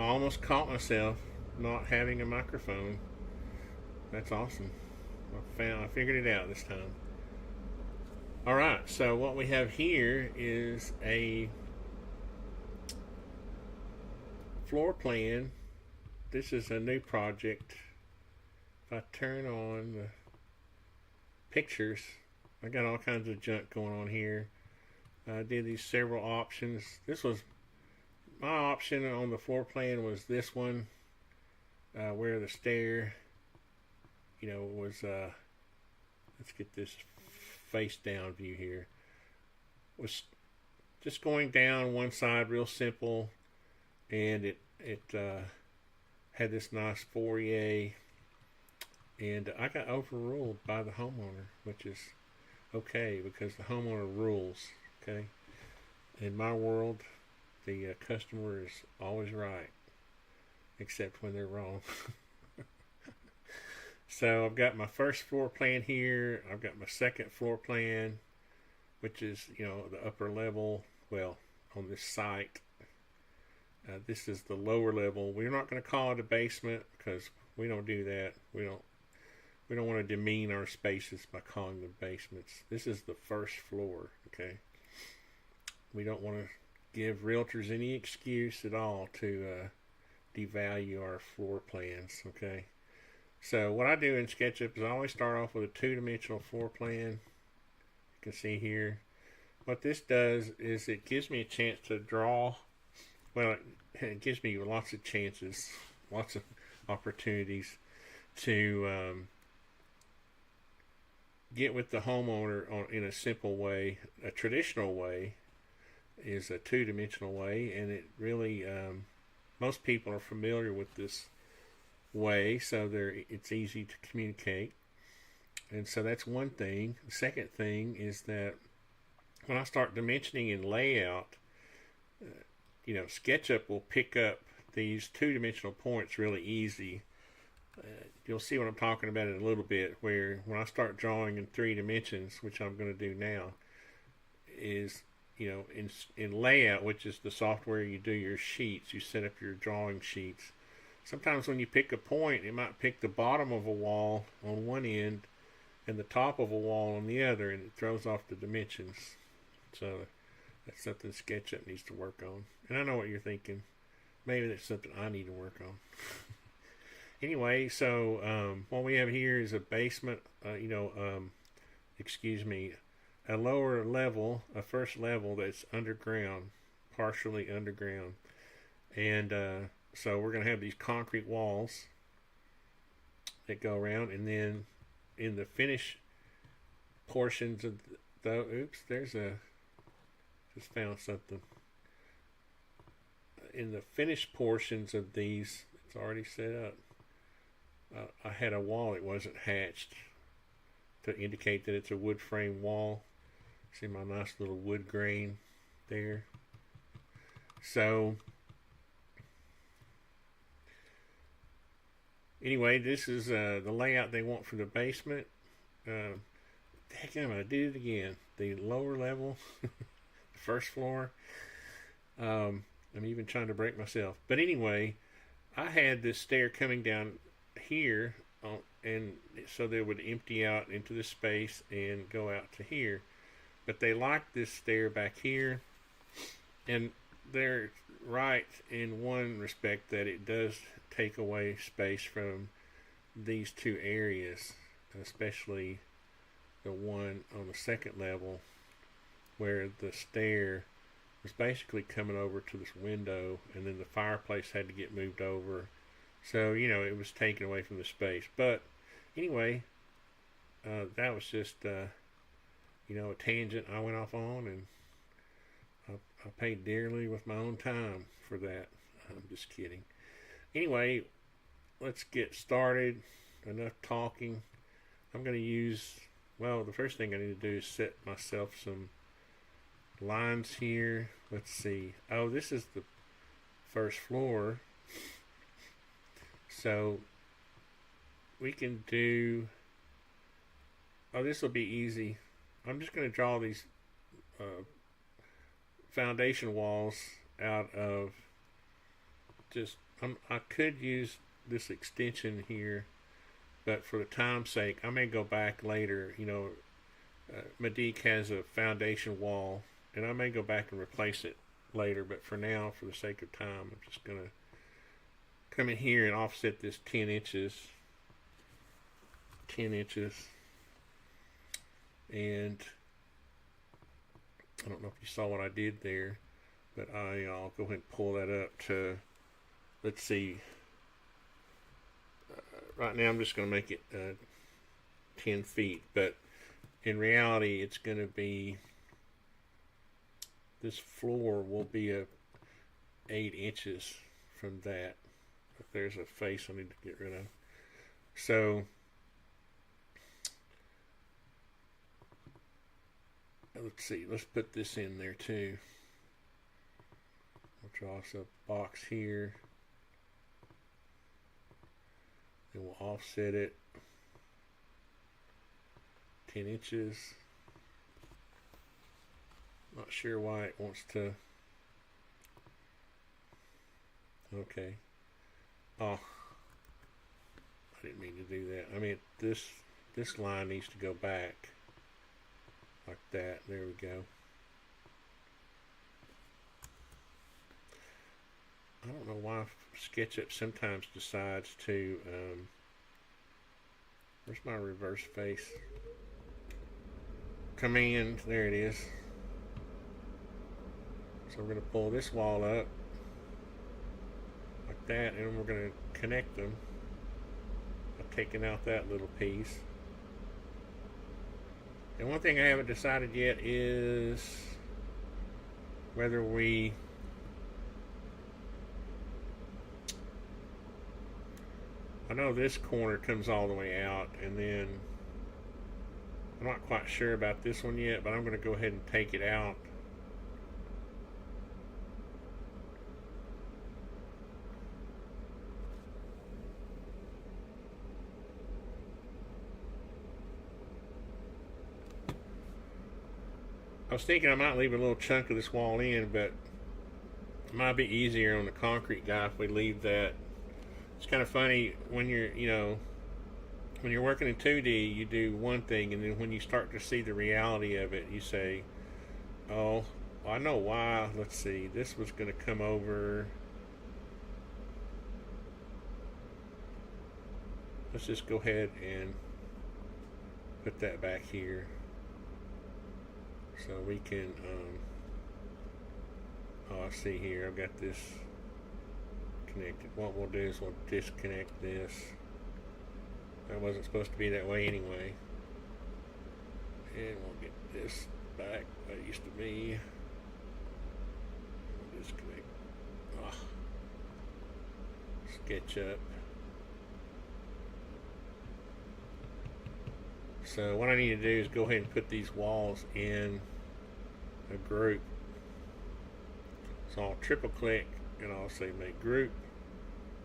I almost caught myself not having a microphone. That's awesome. I figured it out this time. All right, so what we have here is a floor plan. This is a new project. If I turn on the pictures, I got all kinds of junk going on here. I did these several options. This was my option on the floor plan was this one, where the stair, was. Let's get this face down view here. Was just going down one side, real simple, and it had this nice foyer, and I got overruled by the homeowner, which is okay because the homeowner rules. Okay, in my world, the customer is always right, except when they're wrong. So I've got my first floor plan here. I've got my second floor plan, which is the upper level. Well, on this site, this is the lower level. We're not going to call it a basement because we don't do that. We don't want to demean our spaces by calling them basements. This is the first floor. Okay. We don't want to give realtors any excuse at all to devalue our floor plans. Okay. So what I do in SketchUp is I always start off with a two-dimensional floor plan. You can see here. What this does is it gives me a chance to draw. Well, it gives me lots of chances, lots of opportunities to get with the homeowner in a simple way. A traditional way is a two-dimensional way, and it really most people are familiar with this way, so it's easy to communicate. And so that's one thing. The second thing is that when I start dimensioning in layout, SketchUp will pick up these two-dimensional points really easy. You'll see what I'm talking about in a little bit, where when I start drawing in 3 dimensions, which I'm going to do now, is in layout, which is the software you do your sheets, you set up your drawing sheets. Sometimes when you pick a point, it might pick the bottom of a wall on one end and the top of a wall on the other, and it throws off the dimensions. So that's something SketchUp needs to work on. And I know what you're thinking. Maybe that's something I need to work on. Anyway, so what we have here is a basement, a lower level, a first level that's underground, partially underground. And so we're going to have these concrete walls that go around, and then in the finished portions of just found something. In the finished portions of these, it's already set up. I had a wall that wasn't hatched to indicate that it's a wood frame wall. See my nice little wood grain there. So anyway, this is the layout they want for the basement. Heck, I'm gonna do it again. The lower level, the first floor. I'm even trying to break myself. But anyway, I had this stair coming down here, and so they would empty out into the space and go out to here. But they like this stair back here, and they're right in one respect that it does take away space from these two areas, especially the one on the second level where the stair was basically coming over to this window, and then the fireplace had to get moved over. So, it was taken away from the space. But anyway, that was just, a tangent I went off on, and I paid dearly with my own time for that. I'm just kidding. Anyway, let's get started. Enough talking. I'm going to use, the first thing I need to do is set myself some lines here. Let's see. Oh, this is the first floor. So we can do, this will be easy. I'm just going to draw these foundation walls out of just I could use this extension here, but for the time's sake, I may go back later. You know, Medic has a foundation wall, and I may go back and replace it later. But for now, for the sake of time, I'm just gonna come in here and offset this 10 inches. 10 inches. And I don't know if you saw what I did there, but I'll go ahead and pull that up to, let's see, right now I'm just going to make it 10 feet, but in reality it's going to be, this floor will be 8 inches from that. If there's a face I need to get rid of. So let's see, let's put this in there too. I'll draw us a box here. Then we'll offset it 10 inches. Not sure why it wants to. Okay. Oh, I didn't mean to do that. I mean, this line needs to go back like that. There we go. I don't know why SketchUp sometimes decides to, where's my reverse face? Command, there it is. So we're going to pull this wall up like that, and we're going to connect them by taking out that little piece. And one thing I haven't decided yet is whether I know this corner comes all the way out, and then I'm not quite sure about this one yet, but I'm going to go ahead and take it out. I was thinking I might leave a little chunk of this wall in, but it might be easier on the concrete guy if we leave that. It's kind of funny when when you're working in 2D, you do one thing, and then when you start to see the reality of it, you say, oh, well, I know why. Let's see, this was going to come over. Let's just go ahead and put that back here. So we can, oh, I see here, I've got this connected. What we'll do is we'll disconnect this. That wasn't supposed to be that way anyway. And we'll get this back where it used to be. We'll disconnect. Oh. SketchUp. So what I need to do is go ahead and put these walls in a group. So I'll triple click and I'll say make group.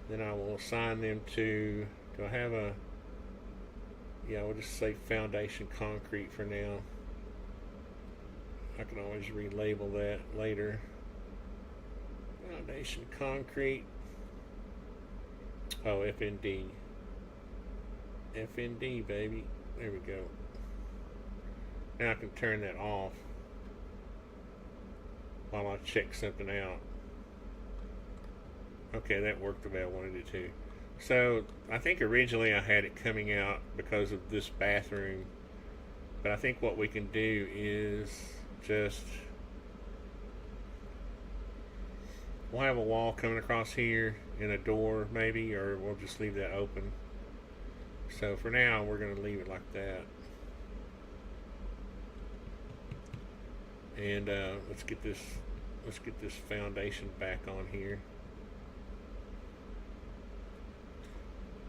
Then I will assign them to, do I have a, yeah, we'll just say foundation concrete for now. I can always relabel that later. Foundation concrete. Oh, FND. FND, baby. There we go. Now I can turn that off while I check something out. Okay, that worked the way I wanted it to. So I think originally I had it coming out because of this bathroom, but I think what we can do is just, we'll have a wall coming across here and a door maybe, or we'll just leave that open. So for now we're going to leave it like that. And let's get this foundation back on here.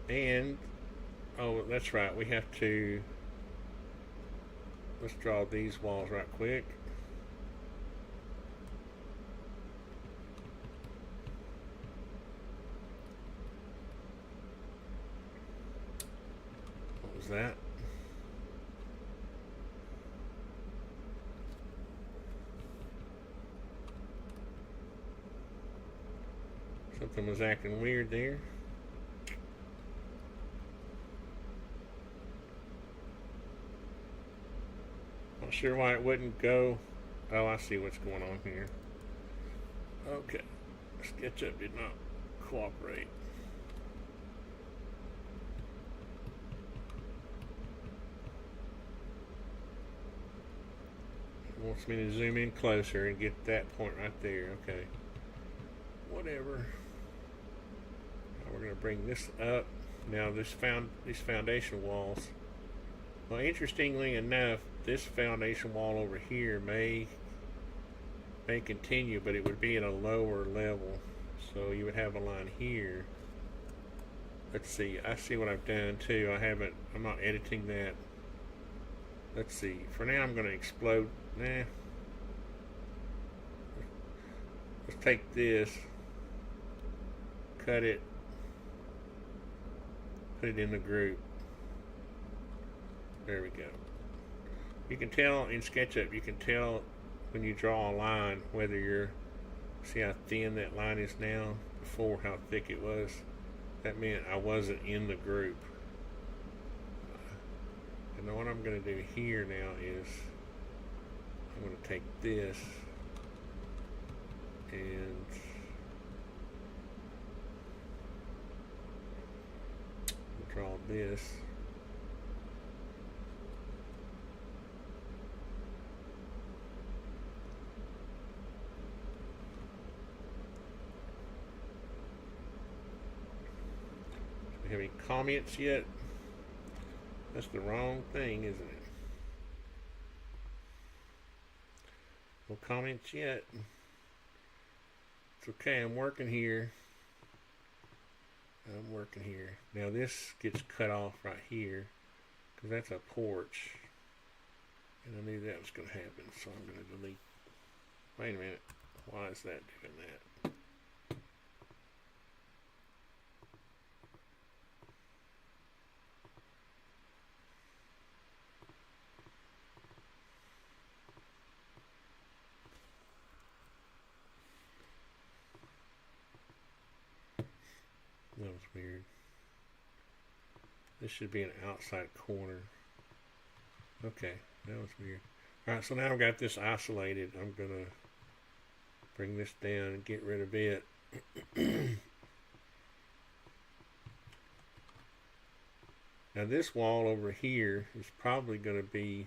And oh, that's right, we have to, let's draw these walls right quick. What was that? So Something was acting weird there. Not sure why it wouldn't go. Oh, I see what's going on here. Okay. SketchUp did not cooperate. It wants me to zoom in closer and get that point right there. Okay. Whatever. Now we're going to bring this up. Now these foundation walls. Well, interestingly enough, this foundation wall over here may continue, but it would be at a lower level. So you would have a line here. Let's see. I see what I've done too. I'm not editing that. Let's see. For now, I'm going to explode. Nah. Let's take this, cut it, put it in the group. There we go. You can tell in SketchUp, you can tell when you draw a line whether you're, see how thin that line is now, before how thick it was. That meant I wasn't in the group. And what I'm going to do here now is I'm going to take this and draw this. Do we have any comments yet? That's the wrong thing, isn't it? No comments yet. It's okay, I'm working here. Now this gets cut off right here, because that's a porch. And I knew that was going to happen, so I'm going to delete. Wait a minute. Why is that doing that? That was weird. This should be an outside corner. Okay, that was weird. Alright, so now I've got this isolated. I'm going to bring this down and get rid of it. Now this wall over here is probably going to be,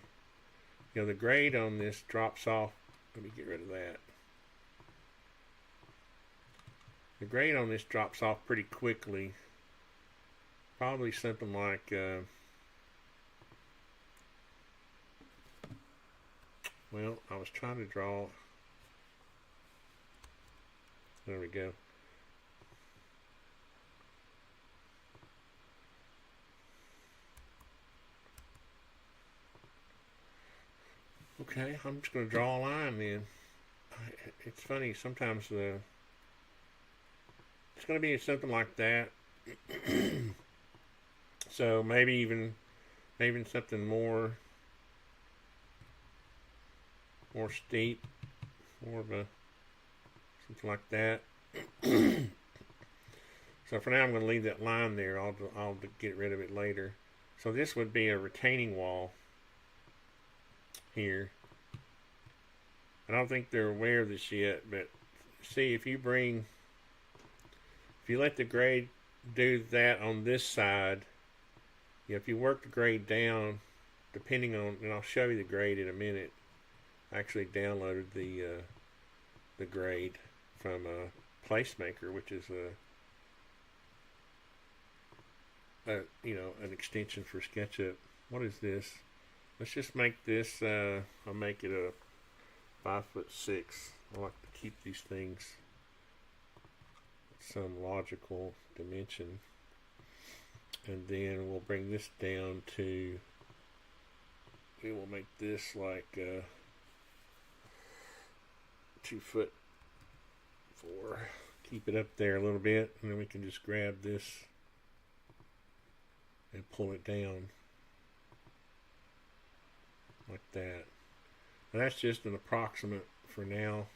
you know, the grade on this drops off. Let me get rid of that. The grade on this drops off pretty quickly. Probably something like, well, I was trying to draw, there we go. Okay, I'm just going to draw a line then. It's funny, sometimes it's going to be something like that. So maybe even something more steep, more of a something like that. So for now, I'm going to leave that line there. I'll get rid of it later. So this would be a retaining wall here. I don't think they're aware of this yet, but see, if you let the grade do that on this side, if you work the grade down, depending on, and I'll show you the grade in a minute. I actually downloaded the grade from Placemaker, which is an extension for SketchUp. What is this? Let's just make this. I'll make it a 5'6". I like to keep these things some logical dimension, and then we'll bring this down to, we will make this like 2'4". Keep it up there a little bit, and then we can just grab this and pull it down like that. And that's just an approximate for now.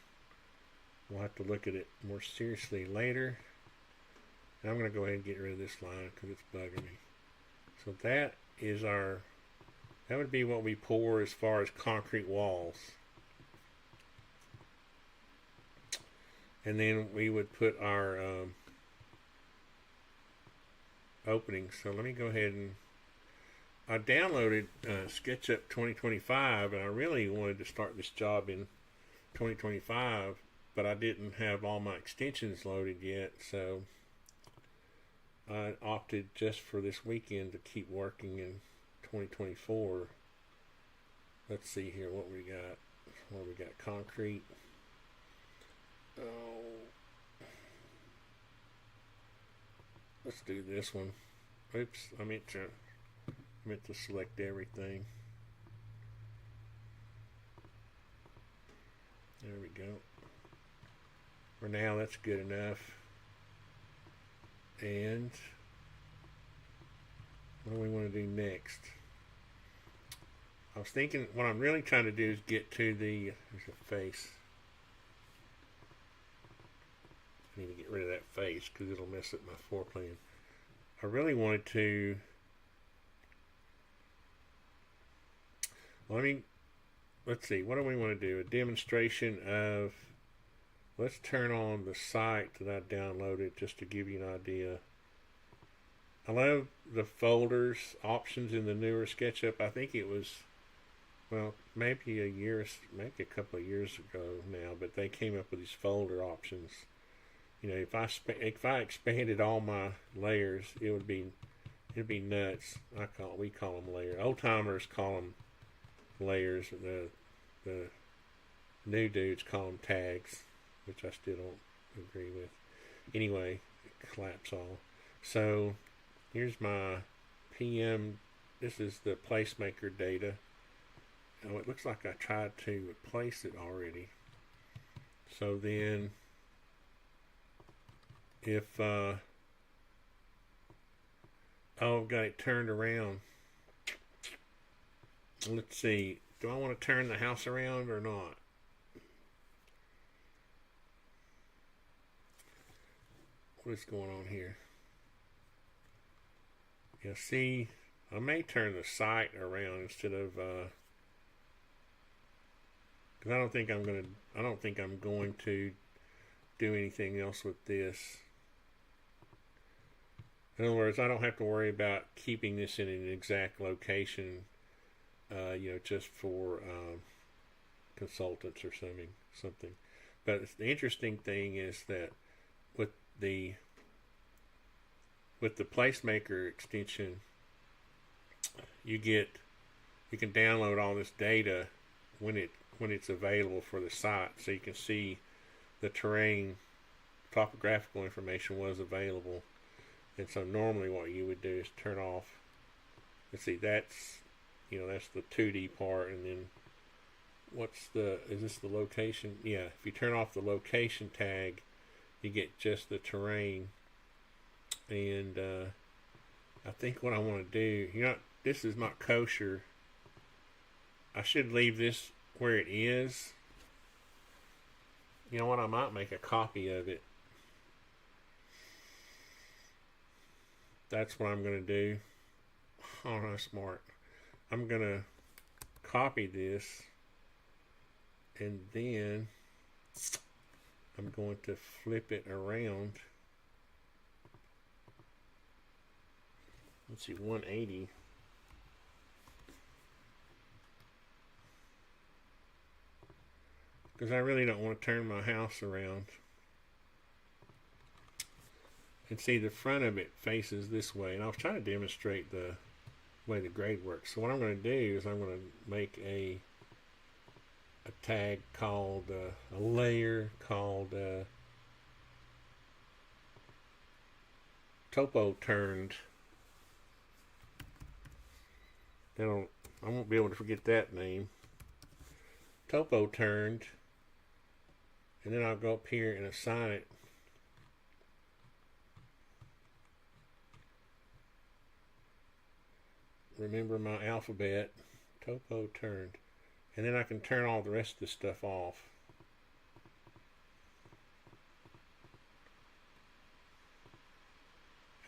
We'll have to look at it more seriously later. And I'm going to go ahead and get rid of this line because it's bugging me. So that is that would be what we pour as far as concrete walls. And then we would put our openings. So let me go ahead and I downloaded SketchUp 2025, and I really wanted to start this job in 2025, but I didn't have all my extensions loaded yet, so I opted just for this weekend to keep working in 2024. Let's see here what we got. What we got? Concrete. Oh, let's do this one. Oops, I meant to select everything. There we go. For now, that's good enough. And what do we want to do next? I was thinking what I'm really trying to do is get to there's a face. I need to get rid of that face because it'll mess up my floor plan. I really wanted to. Let's see, what do we want to do? A demonstration of, let's turn on the site that I downloaded just to give you an idea. I love the folders options in the newer SketchUp. I think it was, well, maybe a couple of years ago now, but they came up with these folder options. You know, if I expanded all my layers, it'd be nuts. We call them layers. Old timers call them layers. The new dudes call them tags, which I still don't agree with. Anyway, collapse all. So here's my PM. This is the placemaker data. Oh, it looks like I tried to replace it already. So then if I've got it turned around. Let's see, do I want to turn the house around or not? What is going on here? Yeah, see, I may turn the site around instead of because I don't think I'm going to do anything else with this. In other words, I don't have to worry about keeping this in an exact location, just for consultants or something. But the interesting thing is that with the placemaker extension, you can download all this data when it's available for the site, so you can see the terrain, topographical information was available. And so normally what you would do is turn off, let's see, that's the 2D part, and then is this the location? Yeah, if you turn off the location tag, you get just the terrain. And I think what I want to do, this is not kosher. I should leave this where it is. You know what, I might make a copy of it. That's what I'm going to do. Oh, that's smart. I'm going to copy this, and then I'm going to flip it around. Let's see, 180. Because I really don't want to turn my house around. And see, the front of it faces this way. And I was trying to demonstrate the way the grade works. So what I'm going to do is I'm going to make a tag called, a layer called topo turned. I won't be able to forget that name. Topo turned. And then I'll go up here and assign it. Remember my alphabet, topo turned. And then I can turn all the rest of the stuff off.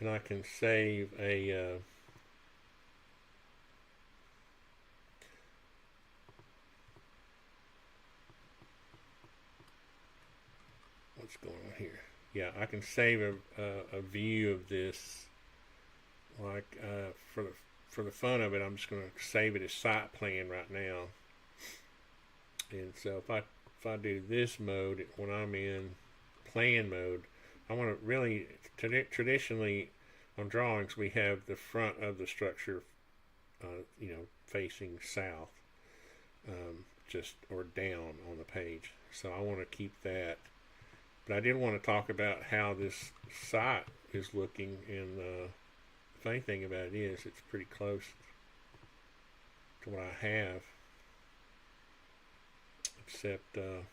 and I can save a what's going on here? Yeah, I can save a view of this. Like for the fun of it, I'm just going to save it as site plan right now. And so if I do this mode when I'm in plan mode, I want to really traditionally on drawings we have the front of the structure, facing south, just or down on the page. So I want to keep that. But I did want to talk about how this site is looking, and the funny thing about it is it's pretty close to what I have, except and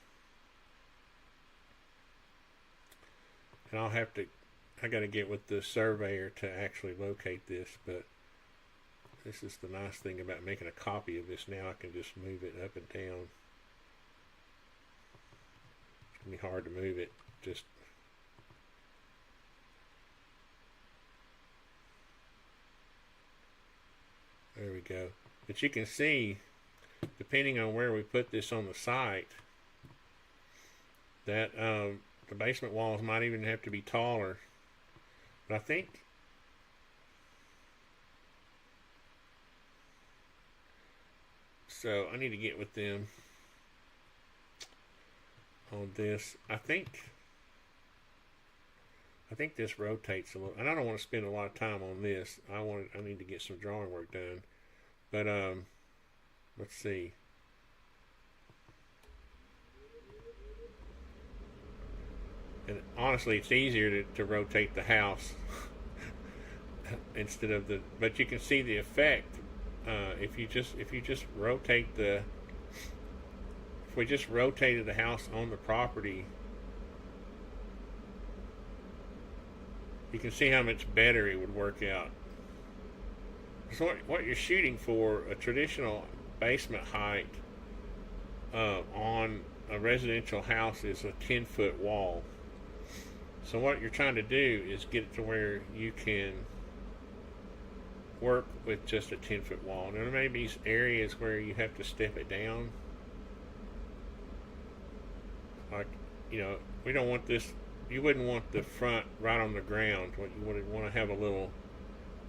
I got to get with the surveyor to actually locate this, but this is the nice thing about making a copy of this. Now I can just move it up and down. It's going to be hard to move it. Just there we go. But you can see, depending on where we put this on the site, that the basement walls might even have to be taller. But I think so I need to get with them on this. I think this rotates a little, and I don't want to spend a lot of time on this. I need to get some drawing work done. But let's see. And honestly, it's easier to rotate the house instead of the. But you can see the effect if you just rotate the. If we just rotated the house on the property, you can see how much better it would work out. So what you're shooting for, a traditional basement height on a residential house is a 10-foot wall. So what you're trying to do is get it to where you can work with just a 10-foot wall. Now there may be areas where you have to step it down. Like, we don't want this. You wouldn't want the front right on the ground. What you would want to have you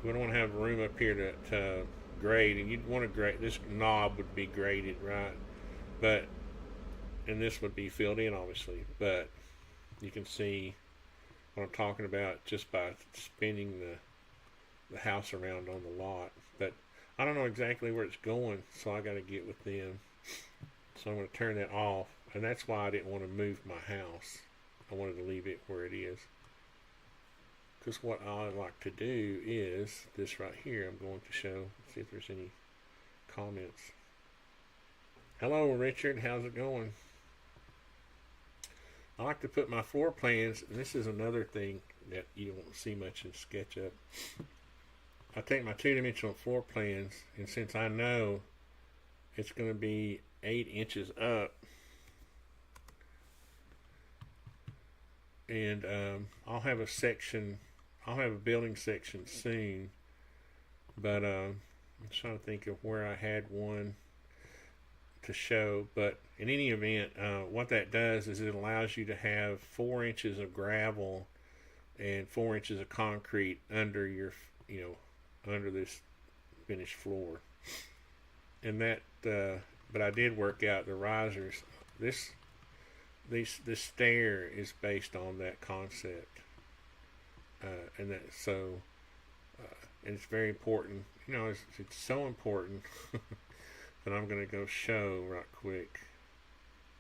would want to have room up here to grade, and you'd want to grade. This knob would be graded, right? And this would be filled in, obviously. But you can see what I'm talking about just by spinning the house around on the lot. But I don't know exactly where it's going, so I got to get with them. So I'm going to turn that off, and that's why I didn't want to move my house. I wanted to leave it where it is. Because what I like to do is this right here. I'm going to show, see if there's any comments. Hello, Richard. How's it going? I like to put my floor plans, and this is another thing that you won't see much in SketchUp. I take my two-dimensional floor plans, and since I know it's going to be 8 inches up, and I'll have a building section soon, but I'm trying to think of where I had one to show. But in any event, what that does is it allows you to have 4 inches of gravel and 4 inches of concrete under your, under this finished floor. And that, but I did work out the risers. This stair is based on that concept, and that and it's very important. It's so important that I'm going to go show right quick.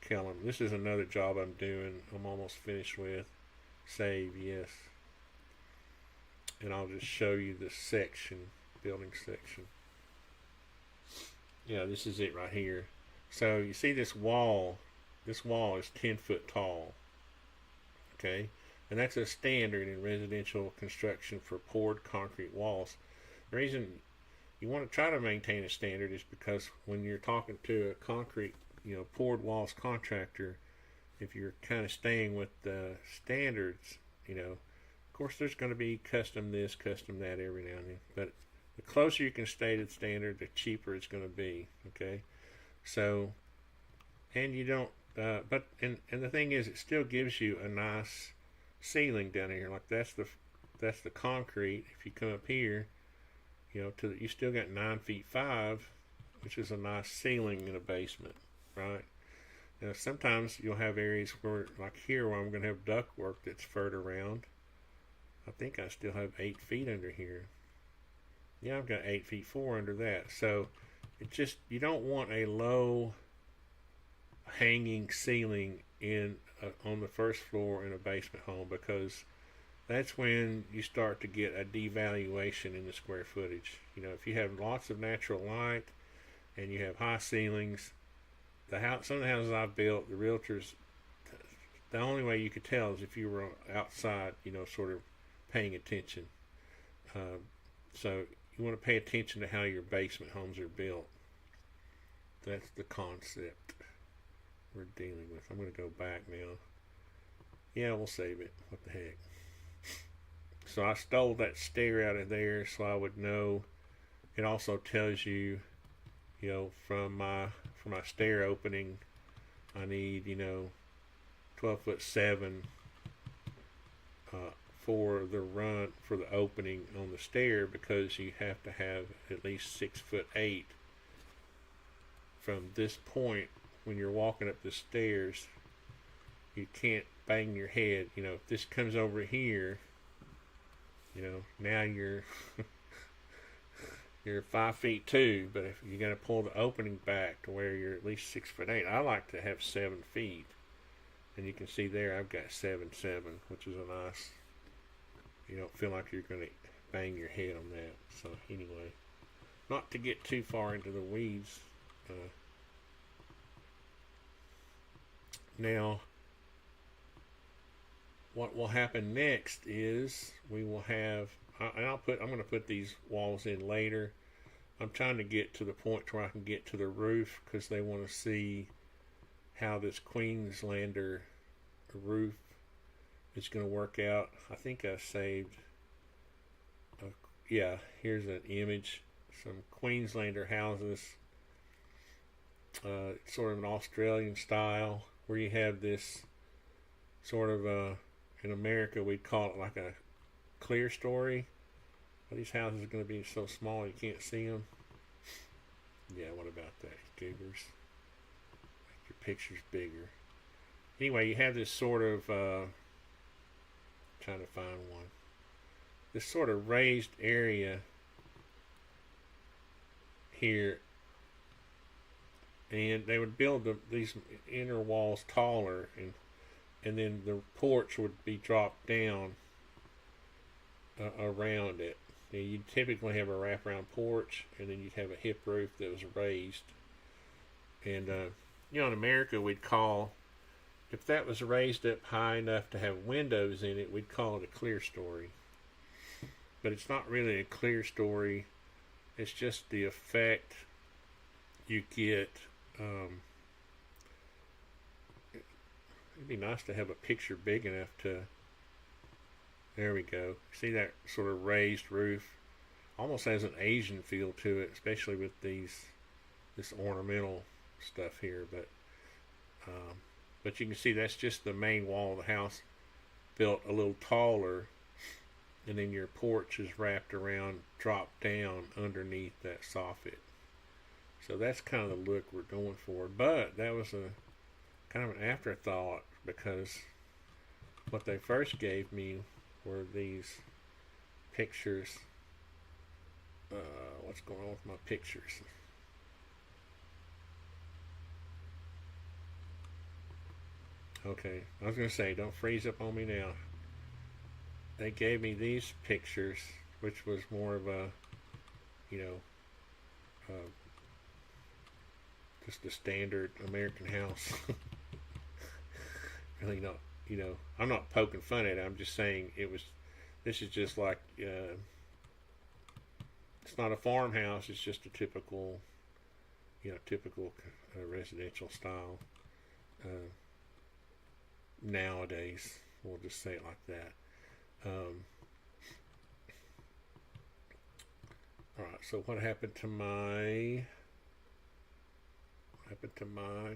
Kellum, this is another job I'm doing. I'm almost finished with. Save, yes, and I'll just show you the section, building section. Yeah, this is it right here. So you see this wall. This wall is 10 foot tall, okay? And that's a standard in residential construction for poured concrete walls. The reason you want to try to maintain a standard is because when you're talking to a concrete, poured walls contractor, if you're kind of staying with the standards, of course, there's going to be custom this, custom that every now and then, but the closer you can stay to the standard, the cheaper it's going to be. Okay, so and you don't, and the thing is, it still gives you a nice ceiling down here. Like that's the concrete. If you come up here, you still got 9 feet 5, which is a nice ceiling in a basement, right? Now sometimes you'll have areas where, like here, where I'm going to have ductwork that's further around. I think I still have 8 feet under here. Yeah, I've got 8 feet 4 under that. So you don't want a low hanging ceiling on the first floor in a basement home, because that's when you start to get a devaluation in the square footage. If you have lots of natural light and you have high ceilings, some of the houses I've built, the realtors, the only way you could tell is if you were outside, sort of paying attention. So you want to pay attention to how your basement homes are built. That's the concept we're dealing with. I'm going to go back now. Yeah, we'll save it. What the heck. So I stole that stair out of there so I would know. It also tells you, from my stair opening, I need 12'7" for the opening on the stair, because you have to have at least 6'8" from this point. When you're walking up the stairs, you can't bang your head. If this comes over here, now you're you're 5'2", but if you got to pull the opening back to where you're at least 6'8". I like to have 7 feet, and you can see there I've got 7'7", which is a nice. You don't feel like you're going to bang your head on that. So anyway, not to get too far into the weeds. Now, what will happen next is we will have, and I'm going to put these walls in later. I'm trying to get to the point where I can get to the roof, because they want to see how this Queenslander roof is going to work out. I think I saved, here's an image, some Queenslander houses. It's sort of an Australian style, where you have this sort of, in America we'd call it like a clear story. But these houses are going to be so small you can't see them. Yeah, what about that, goobers? Make your pictures bigger. Anyway, you have this sort of, trying to find one. This sort of raised area here. And they would build these inner walls taller, and then the porch would be dropped down around it. And you'd typically have a wraparound porch, and then you'd have a hip roof that was raised. And in America we'd call, if that was raised up high enough to have windows in it, we'd call it a clear story. But it's not really a clear story. It's just the effect you get. It'd be nice to have a picture big enough to. There we go. See that sort of raised roof? Almost has an Asian feel to it, especially with this ornamental stuff here. But you can see that's just the main wall of the house, built a little taller, and then your porch is wrapped around, dropped down underneath that soffit. So that's kind of the look we're going for. But that was a kind of an afterthought, because what they first gave me were these pictures. What's going on with my pictures? Okay, I was going to say, don't freeze up on me now. They gave me these pictures, which was more of a, just a standard American house. Really not, I'm not poking fun at it. I'm just saying this is just like, it's not a farmhouse. It's just a typical residential style. Nowadays, we'll just say it like that. Alright, so what happened to my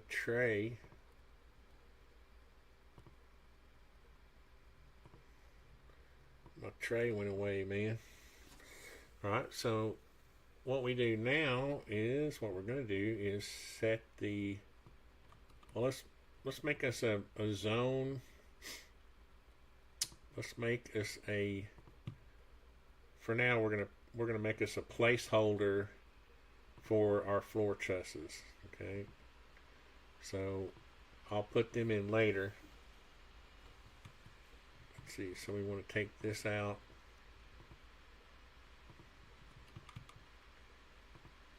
tray? My tray went away, man. Alright, so what we do now is, what we're going to do is set the, well, let's make us a zone. Let's make us a, for now we're going to make us a placeholder for our floor trusses. Okay, so I'll put them in later. Let's see, so we want to take this out.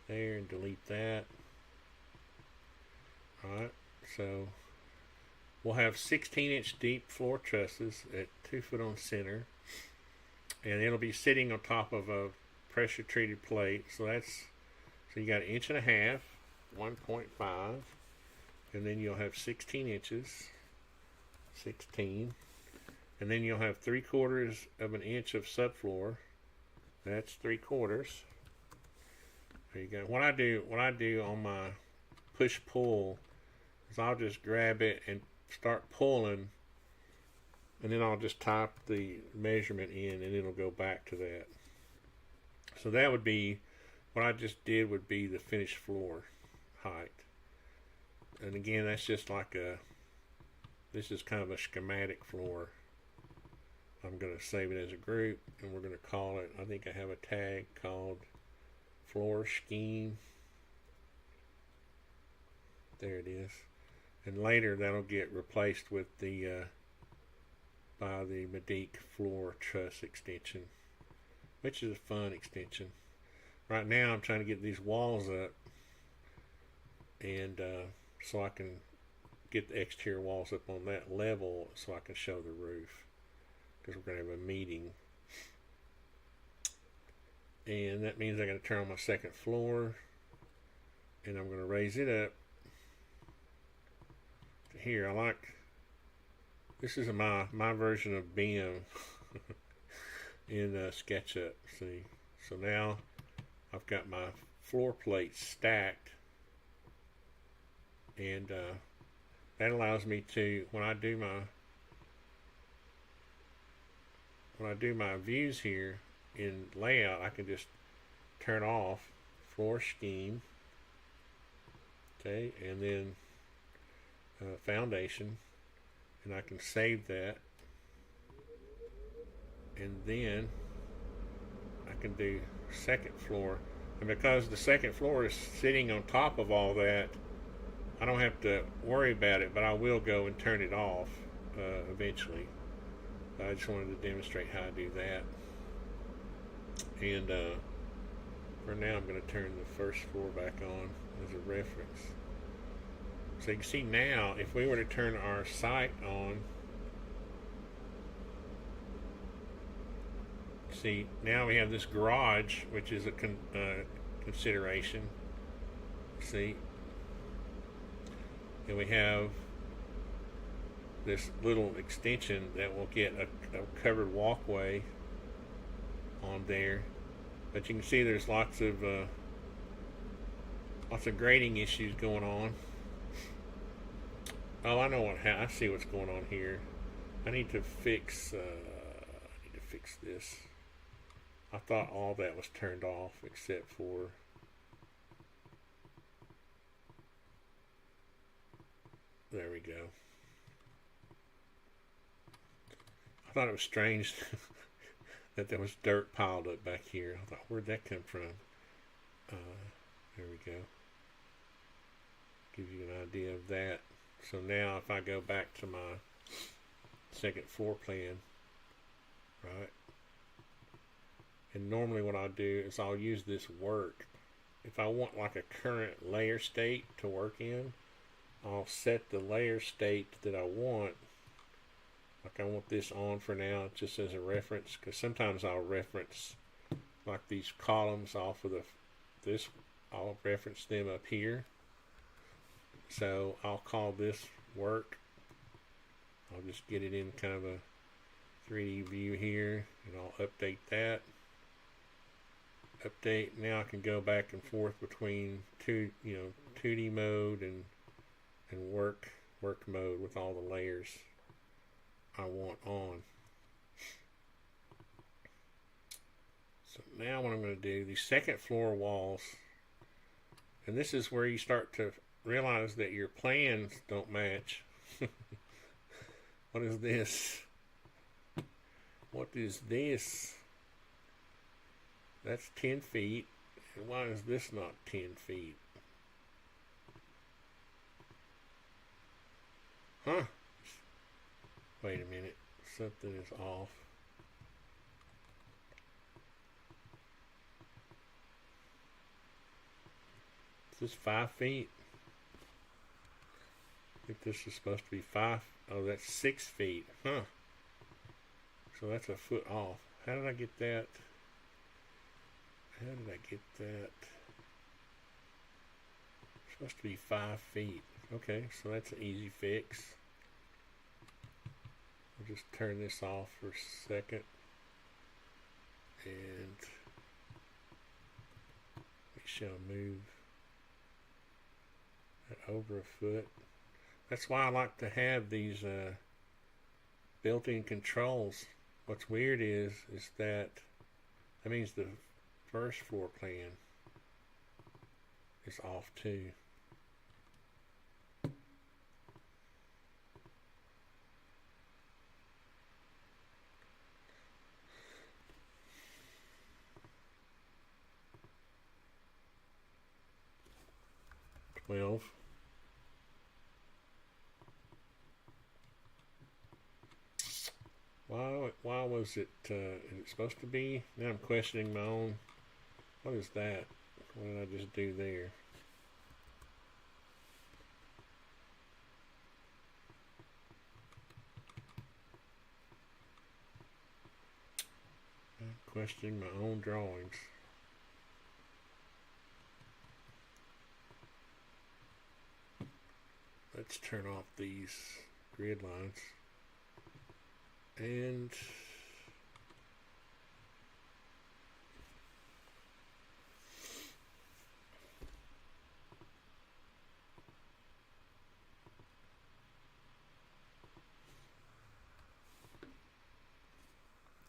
There, and delete that. Alright, so we'll have 16-inch deep floor trusses at 2 foot on center, and it'll be sitting on top of a pressure treated plate. So you got 1.5 inches, 1.5, and then you'll have 16 inches, 16, and then you'll have 3/4 of an inch of subfloor. That's 3/4. There you go. What I do on my push-pull is I'll just grab it and start pulling, and then I'll just type the measurement in, and it'll go back to that. So that would be, what I just did would be the finished floor height. And again, that's just like this is kind of a schematic floor. I'm going to save it as a group, and we're going to call it, I think I have a tag called floor scheme. There it is. And later that'll get replaced with the by the Medique floor truss extension, which is a fun extension. Right now I'm trying to get these walls up, and so I can get the exterior walls up on that level so I can show the roof, because we're going to have a meeting. And that means I got to turn on my second floor, and I'm going to raise it up to here. I like, this is my version of BIM in SketchUp. See, so now I've got my floor plates stacked, and that allows me to, when I do my views here in layout, I can just turn off floor scheme, okay, and then foundation, and I can save that, and then I can do second floor. And because the second floor is sitting on top of all that, I don't have to worry about it, but I will go and turn it off eventually. I just wanted to demonstrate how to do that. And for now I'm going to turn the first floor back on as a reference. So you can see now, if we were to turn our site on, see, now we have this garage, which is a consideration. See, and we have this little extension that will get a covered walkway on there, but you can see there's lots of grading issues going on. Oh, I know I see what's going on here. I need to fix this. I thought all that was turned off except for there we go. I thought it was strange that there was dirt piled up back here. I thought, where'd that come from? There we go. Give you an idea of that. So now if I go back to my second floor plan, right, and normally what I'll do is I'll use this work. If I want like a current layer state to work in, I'll set the layer state that I want. Like I want this on for now, just as a reference, because sometimes I'll reference like these columns off of this. I'll reference them up here. So I'll call this work. I'll just get it in kind of a 3D view here, and I'll update that. Update. Now I can go back and forth between 2D mode and work mode with all the layers I want on. So now what I'm going to do, the second floor walls, and this is where you start to realize that your plans don't match. What is this? What is this? That's 10 feet. And why is this not 10 feet? Huh? Wait a minute. Something is off. Is this 5 feet? I think this is supposed to be 5. Oh, that's 6 feet. Huh. So that's a foot off. How did I get that? How did I get that? It's supposed to be 5 feet. Okay, so that's an easy fix. I'll just turn this off for a second. And we shall move that over a foot. That's why I like to have these built-in controls. What's weird is that means the first floor plan is off too. Why was it, is it supposed to be? Now I'm questioning my own. What is that? What did I just do there? I'm questioning my own drawings. Let's turn off these grid lines. And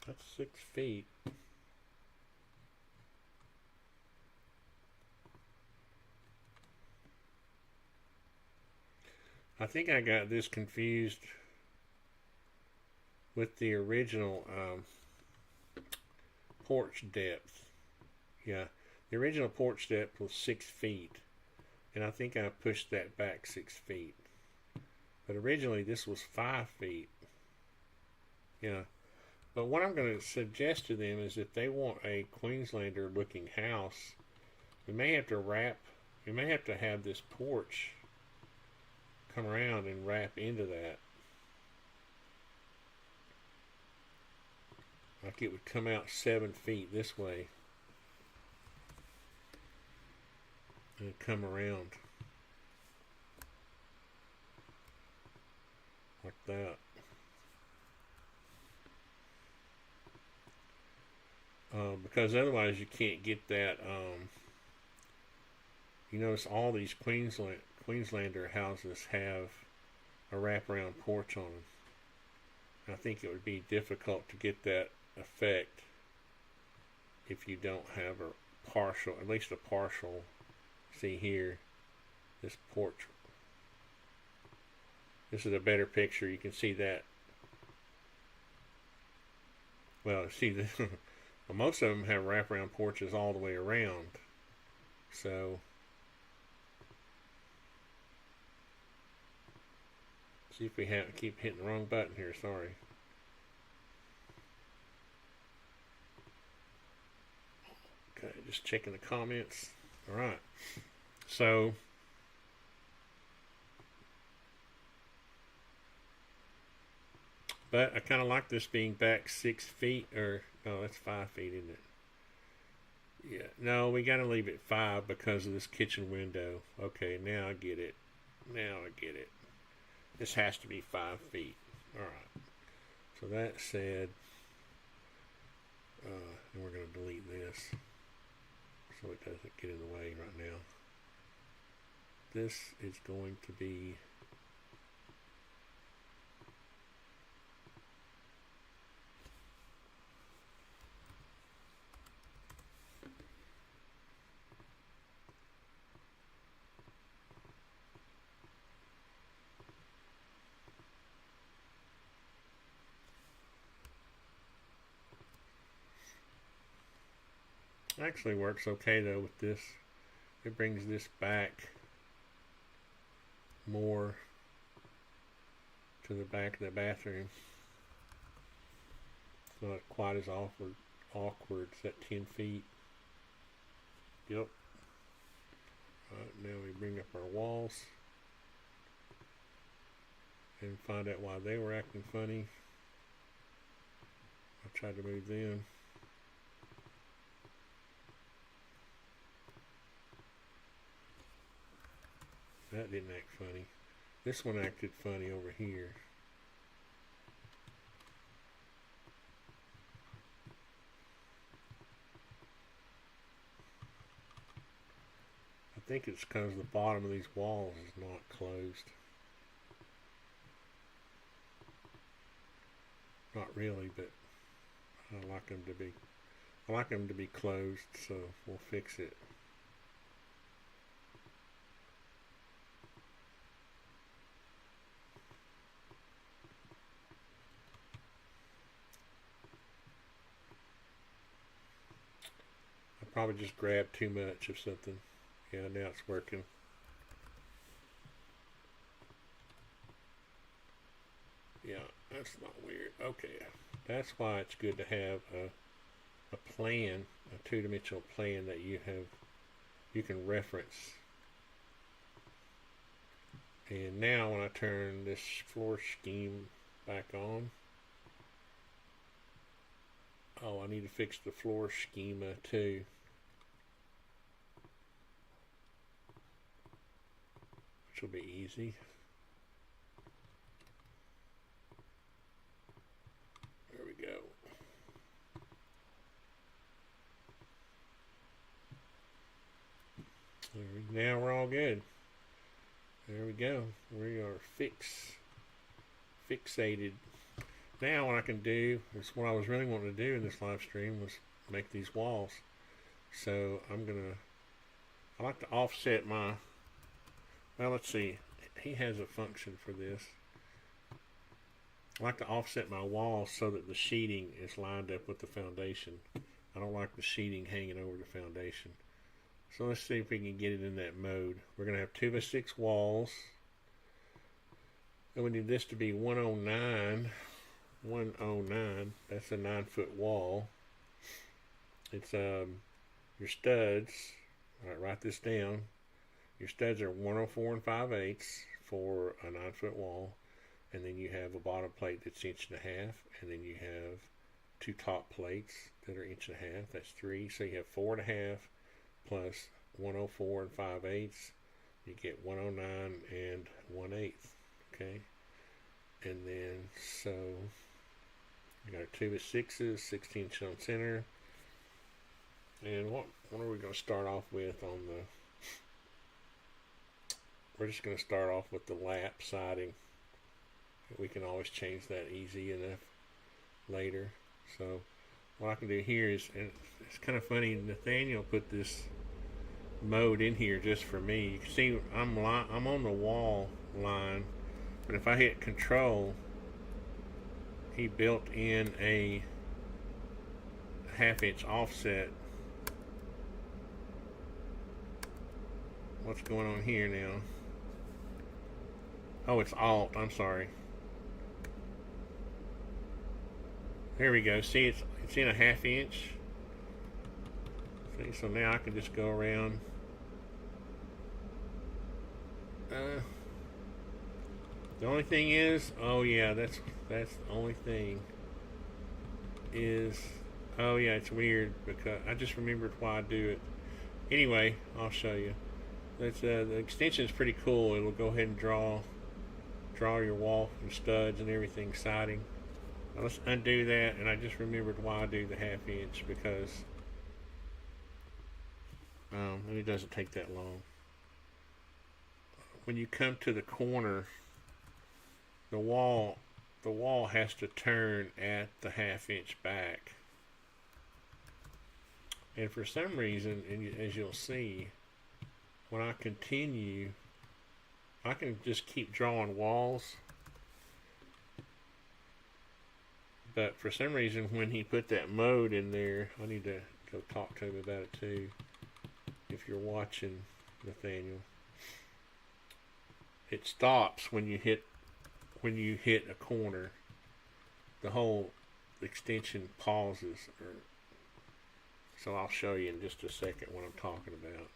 that's 6 feet. I think I got this confused with the original porch depth. Yeah, the original porch depth was 6 feet, and I think I pushed that back 6 feet. But originally this was 5 feet. Yeah, but what I'm going to suggest to them is if they want a Queenslander looking house, we may have to have this porch come around and wrap into that. Like it would come out 7 feet this way and come around like that. Because otherwise you can't get that. You notice all these Queenslander houses have a wraparound porch on them. I think it would be difficult to get that effect if you don't have a partial, at least a partial. See here, this porch. This is a better picture. You can see that. Well, see, well, most of them have wraparound porches all the way around. So, see if we keep hitting the wrong button here. Sorry. Okay, just checking the comments. All right. So, but I kind of like this being back 6 feet, or no, that's 5 feet, isn't it? Yeah, no, we got to leave it 5 because of this kitchen window. Okay, now I get it. Now I get it. This has to be 5 feet. All right. So that said, and we're going to delete this so it doesn't get in the way right now. This is going to be actually works okay though with this. It brings this back more to the back of the bathroom. It's not quite as awkward. It's at 10 feet. Yep. Alright, now we bring up our walls and find out why they were acting funny. I tried to move them. That didn't act funny. This one acted funny over here. I think it's because the bottom of these walls is not closed. Not really, but I like them to be closed, so we'll fix it. Probably just grabbed too much of something. Yeah, now it's working. Yeah, that's not weird. Okay, that's why it's good to have a plan, a two-dimensional plan that you can reference. And now when I turn this floor scheme back on, oh, I need to fix the floor schema too. Will be easy. There we go. Now we're all good. There we go. We are fixated. Now what I can do is what I was really wanting to do in this live stream was make these walls. So I like to offset my, well, let's see. He has a function for this. I like to offset my walls so that the sheeting is lined up with the foundation. I don't like the sheeting hanging over the foundation. So let's see if we can get it in that mode. We're going to have 2x6 walls. And we need this to be 109. 109. That's a 9-foot wall. It's your studs. All right, write this down. Your studs are 104 5/8 for a 9-foot wall, and then you have a bottom plate that's 1.5 inches, and then you have 2 top plates that are 1.5 inches. That's 3. So you have 4.5 plus 104 5/8. You get 109 1/8. Okay, and then so you got 2x6s, 16 inches on center. And what are we going to start off with on the? We're just going to start off with the lap siding. We can always change that easy enough later. So what I can do here is, and it's kind of funny, Nathaniel put this mode in here just for me. You can see I'm on the wall line, but if I hit Control, he built in a 1/2 inch offset. What's going on here now? Oh, it's Alt. I'm sorry. There we go. See, it's in a 1/2 inch. See, so now I can just go around. The only thing is, oh yeah, that's the only thing is, oh yeah, it's weird because I just remembered why I do it. Anyway, I'll show you. That's the extension is pretty cool. It'll go ahead and draw your wall and studs and everything, siding. Now let's undo that, and I just remembered why I do the 1/2 inch, because and it doesn't take that long. When you come to the corner, the wall has to turn at the 1/2 inch back. And for some reason, and as you'll see, when I continue, I can just keep drawing walls. But for some reason, when he put that mode in there, I need to go talk to him about it too. If you're watching, Nathaniel, it stops when you hit a corner. The whole extension pauses. So I'll show you in just a second what I'm talking about.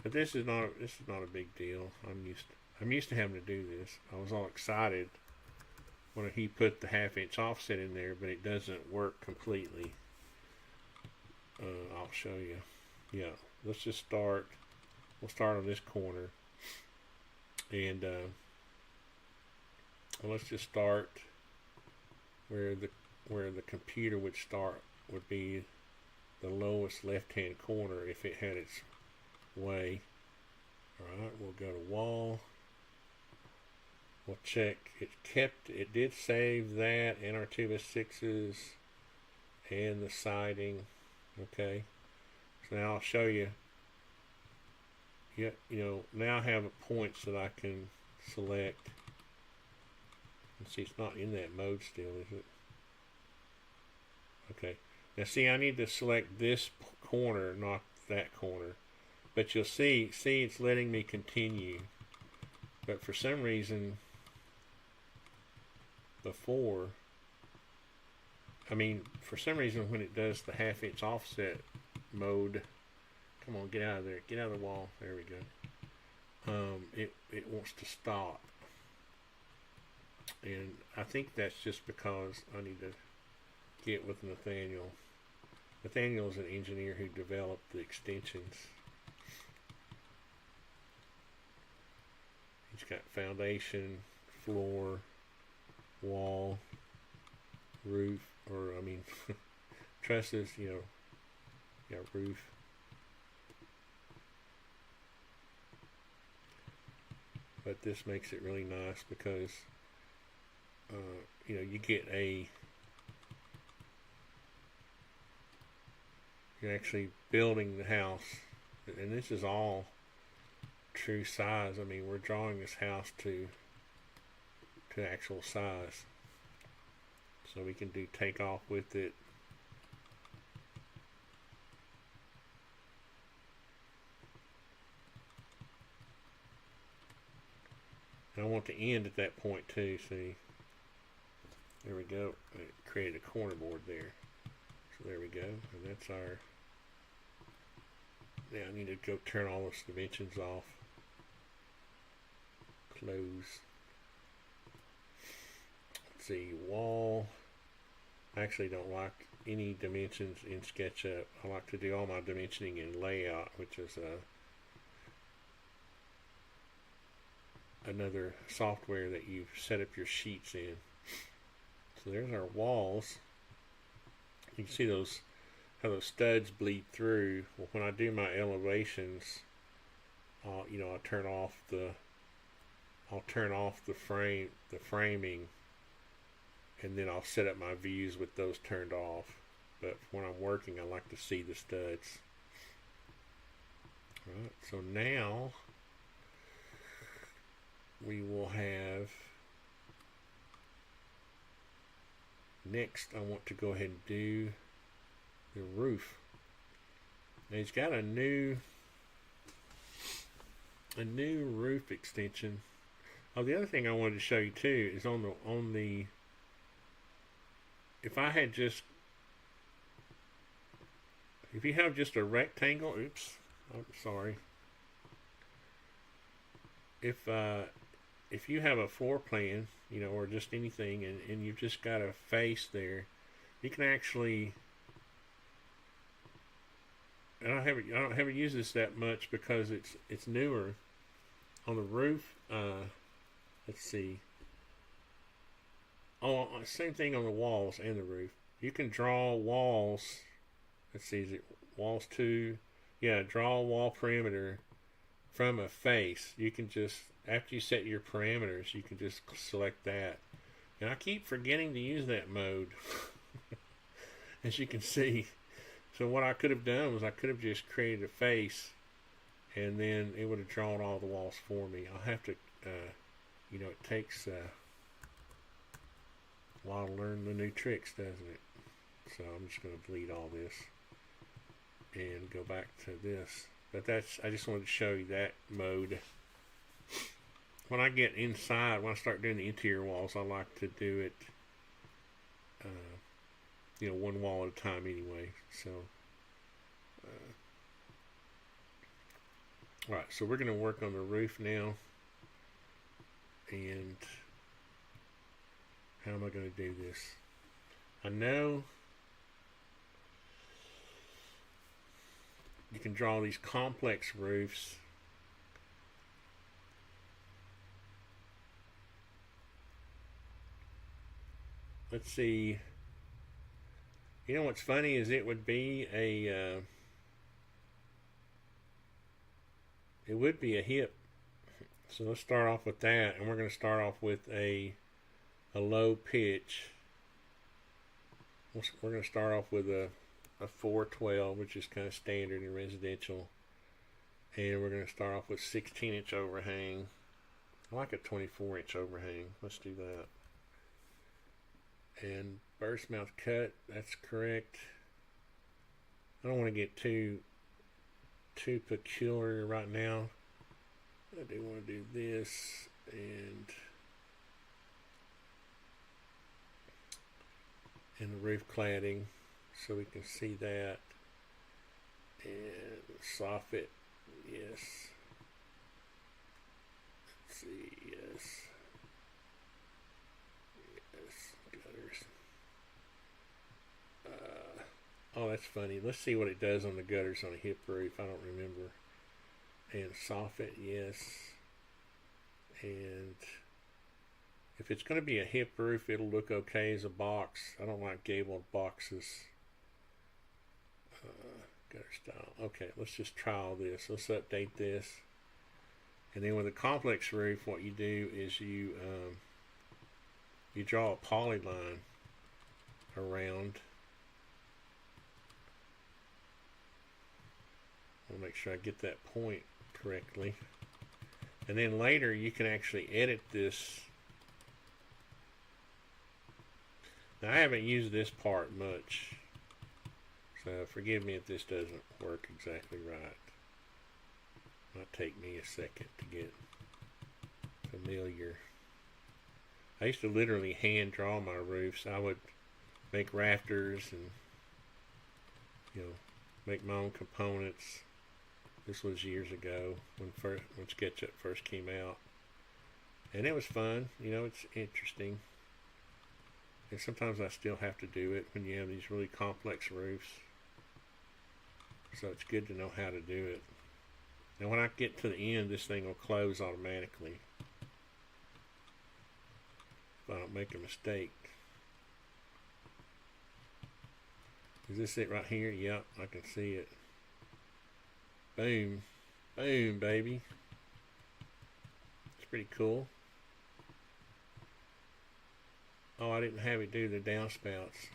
But this is not a big deal. I'm used to having to do this. I was all excited when he put the 1/2 inch offset in there, but it doesn't work completely. I'll show you. Yeah, let's just start. We'll start on this corner, and let's just start where the computer would be the lowest left-hand corner if it had its way. Alright, we'll go to wall. We'll check. It did save that, and our 2x6s, and the siding. Okay. So now I'll show you. Yeah, now I have points that I can select. And see, it's not in that mode still, is it? Okay. Now see, I need to select this corner, not that corner. But you'll see it's letting me continue. But for some reason, for some reason when it does the 1/2 inch offset mode, come on, get out of there, get out of the wall, there we go. It wants to stop. And I think that's just because I need to get with Nathaniel. Nathaniel is an engineer who developed the extensions. He's got foundation, floor, wall, roof, trusses, roof. But this makes it really nice because, you're actually building the house, and this is all true size. We're drawing this house to actual size, so we can do take off with it. And I want to end at that point too. See, there we go. It created a corner board there. So there we go, and that's our. Now I need to go turn all those dimensions off. Close. Let's see, wall. I actually don't like any dimensions in SketchUp. I like to do all my dimensioning in Layout, which is another software that you set up your sheets in. So there's our walls. You can see how those studs bleed through. Well, when I do my elevations, I'll turn off the framing, and then I'll set up my views with those turned off. But when I'm working, I like to see the studs. Alright, so now we will have, next I want to go ahead and do the roof. Now he's got a new roof extension. Oh, the other thing I wanted to show you too is on the if you have just a rectangle, oops, I'm sorry. If you have a floor plan, or just anything, and you've just got a face there, you can actually. I don't haven't used this that much because it's newer. On the roof, let's see. Oh, same thing on the walls and the roof. You can draw walls. Let's see, is it walls 2? Yeah, draw a wall perimeter from a face. You can just, after you set your parameters, you can just select that. And I keep forgetting to use that mode, as you can see. So what I could have done was I could have just created a face, and then it would have drawn all the walls for me. I'll have to, it takes a while to learn the new tricks, doesn't it? So I'm just going to delete all this and go back to this. But I just wanted to show you that mode. When I get inside, when I start doing the interior walls, I like to do it, one wall at a time anyway. So, alright, so we're going to work on the roof now. And how am I going to do this? I know you can draw these complex roofs. Let's see. You know what's funny is it would be a hip. So let's start off with that, and we're going to start off with a low pitch. We're going to start off with a 412, which is kind of standard in residential, and we're going to start off with 16-inch overhang. I like a 24-inch overhang. Let's do that. And burst mouth cut, that's correct. I don't want to get too peculiar right now. I do want to do this and the roof cladding so we can see that, and soffit, yes. Let's see, yes. Gutters. Oh, that's funny. Let's see what it does on the gutters on a hip roof. I don't remember. And soffit, yes. And if it's going to be a hip roof, it'll look okay as a box. I don't like gabled boxes. Gutter style. Okay, let's just try all this. Let's update this. And then with a complex roof, what you do is you draw a polyline around. I'll make sure I get that point correctly. And then later you can actually edit this. Now I haven't used this part much, so forgive me if this doesn't work exactly right. Might take me a second to get familiar. I used to literally hand draw my roofs. I would make rafters and make my own components. This was years ago when SketchUp first came out, and it was fun. It's interesting. And sometimes I still have to do it when you have these really complex roofs. So it's good to know how to do it. Now when I get to the end, this thing will close automatically if I don't make a mistake. Is this it right here? Yep, I can see it. Boom. Boom, baby. It's pretty cool. Oh, I didn't have it do the downspouts.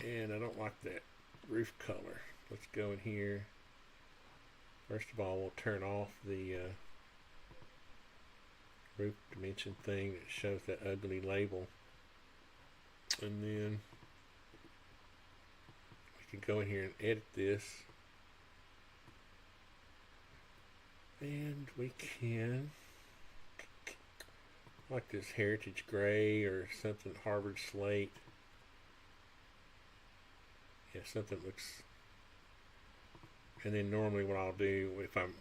And I don't like that roof color. Let's go in here. First of all, we'll turn off the roof dimension thing that shows that ugly label. And then we can go in here and edit this. And we can, like this heritage gray or something, Harvard slate. Yeah, something looks. And then normally what I'll do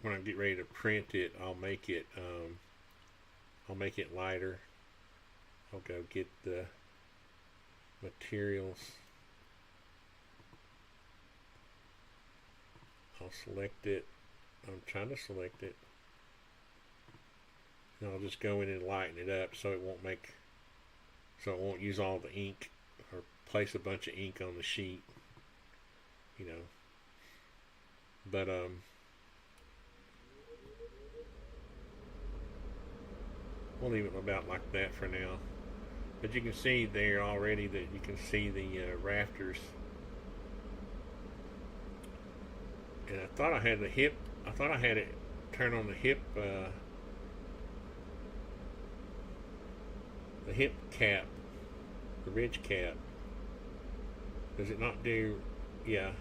when I get ready to print it, I'll make it lighter. I'll go get the materials. I'll select it. I'm trying to select it. And I'll just go in and lighten it up so it won't make so it won't use all the ink or place a bunch of ink on the sheet, you know. But we'll leave it about like that for now. But you can see there already that you can see the rafters. And I thought I had the hip. I thought I had it turn on the hip cap, the ridge cap. Does it not do? Yeah.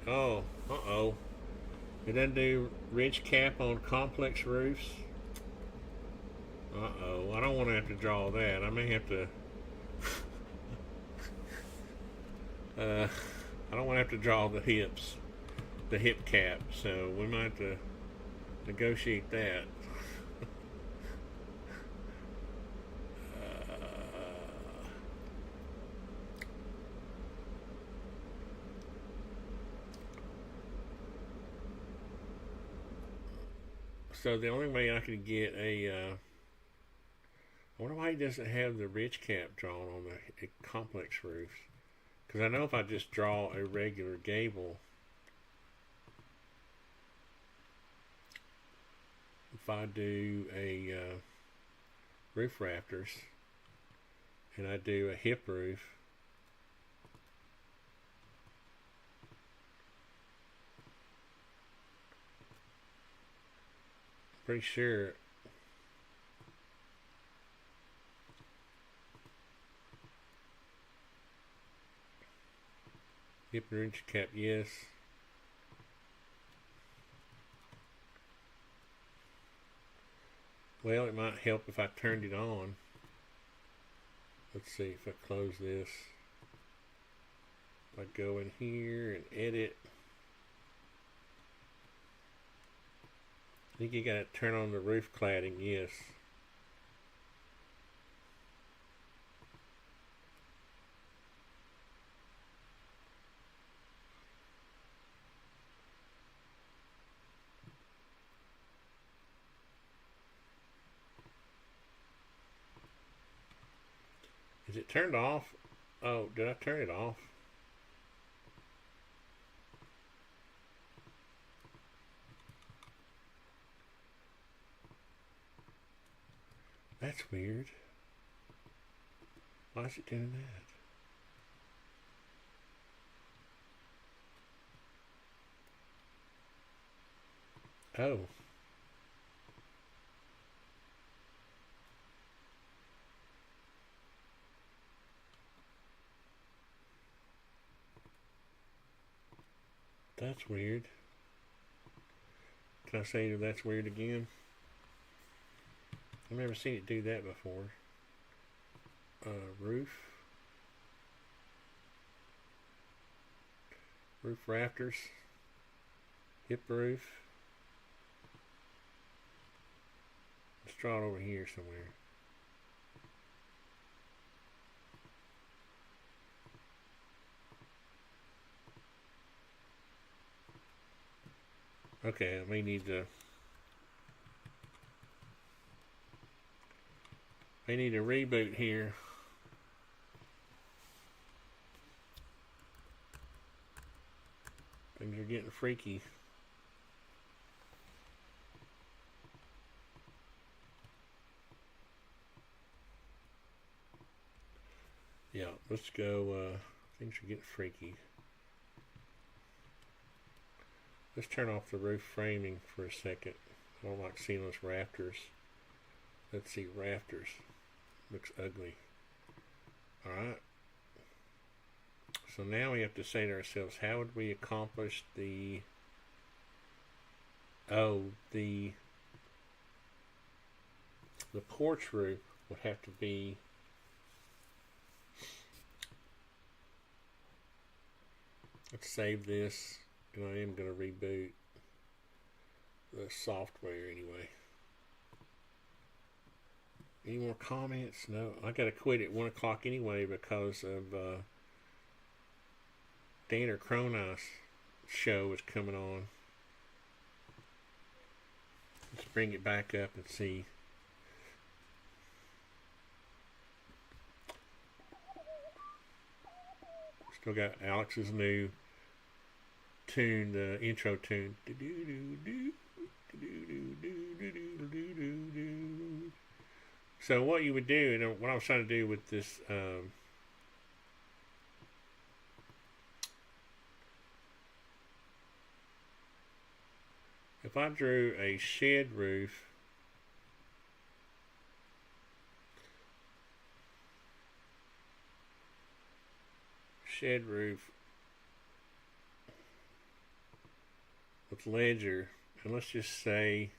Oh. Uh-oh. It doesn't do ridge cap on complex roofs. Uh-oh. I don't want to have to draw that. I may have to. I don't want to have to draw the hips, the hip cap. So we might have to negotiate that. So the only way I could get I wonder why he doesn't have the ridge cap drawn on the complex roofs. Because I know if I just draw a regular gable, if I do a roof rafters and I do a hip roof, pretty sure hip ridge cap, yes. Well, it might help if I turned it on. Let's see if I close this. If I go in here and edit, I think you gotta turn on the roof cladding, yes. Is it turned off? Oh, did I turn it off? That's weird. Why is it doing that? Oh. That's weird. Can I say that that's weird again? I've never seen it do that before. Roof rafters, hip roof. Let's draw it over here somewhere. Okay, I may need to reboot here. Things are getting freaky. Yeah, let's go. Things are getting freaky. Let's turn off the roof framing for a second. I don't like seeing those rafters. Let's see, rafters. Looks ugly. Alright. So now we have to say to ourselves, how would we accomplish the porch roof would have to be let's save this, and I am going to reboot the software anyway. Any more comments? No, I got to quit at 1 o'clock anyway because of Danner Cronus show is coming on. Let's bring it back up and see. Still got Alex's new tune, the intro tune. So what you would do, and what I was trying to do with this, if I drew a shed roof, with ledger, and let's just say,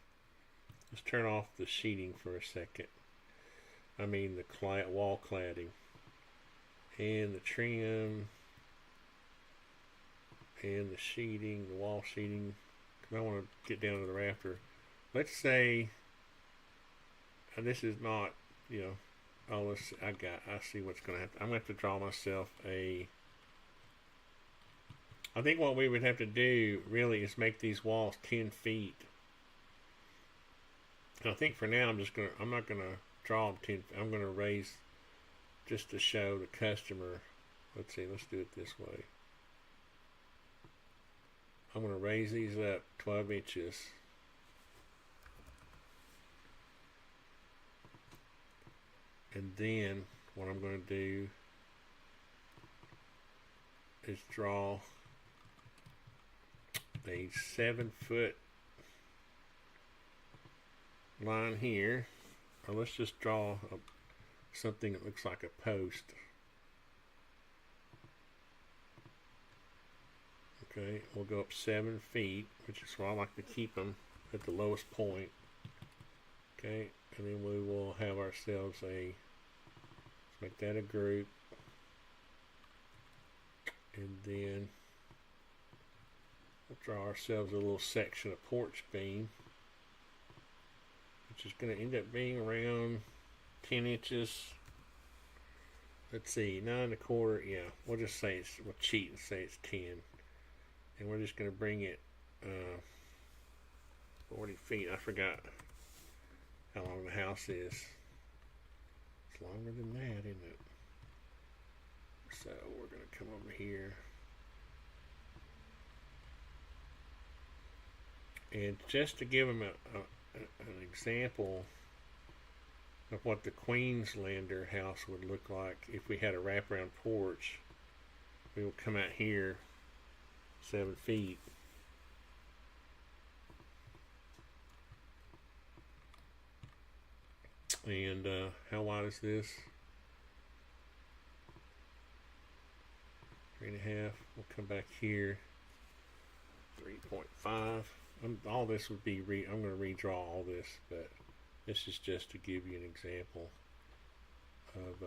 let's turn off the sheeting for a second. I mean the wall cladding and the trim and the sheeting, the wall sheeting. Cause I want to get down to the rafter. Let's say, and this is not, you know, oh, I see what's going to happen. I'm going to have to draw myself I think what we would have to do really is make these walls 10 feet. And I think for now I'm not going to draw them 10 feet. I'm going to raise just to show the customer. Let's see, let's do it this way. I'm going to raise these up 12 inches. And then what I'm going to do is draw a 7-foot line here, or let's just draw something that looks like a post. Okay, we'll go up 7 feet, which is why I like to keep them at the lowest point. Okay, and then we will have ourselves let's make that a group, and then we'll draw ourselves a little section of porch beam, which is going to end up being around 10 inches. Let's see, 9 1/4. Yeah, we'll just say we'll cheat and say it's 10, and we're just going to bring it 40 feet. I forgot how long the house is. It's longer than that, isn't it? So we're going to come over here. And just to give them an example of what the Queenslander house would look like if we had a wraparound porch, we will come out here 7 feet. And how wide is this? 3.5. We'll come back here. 3.5. All this would be I'm going to redraw all this, but this is just to give you an example of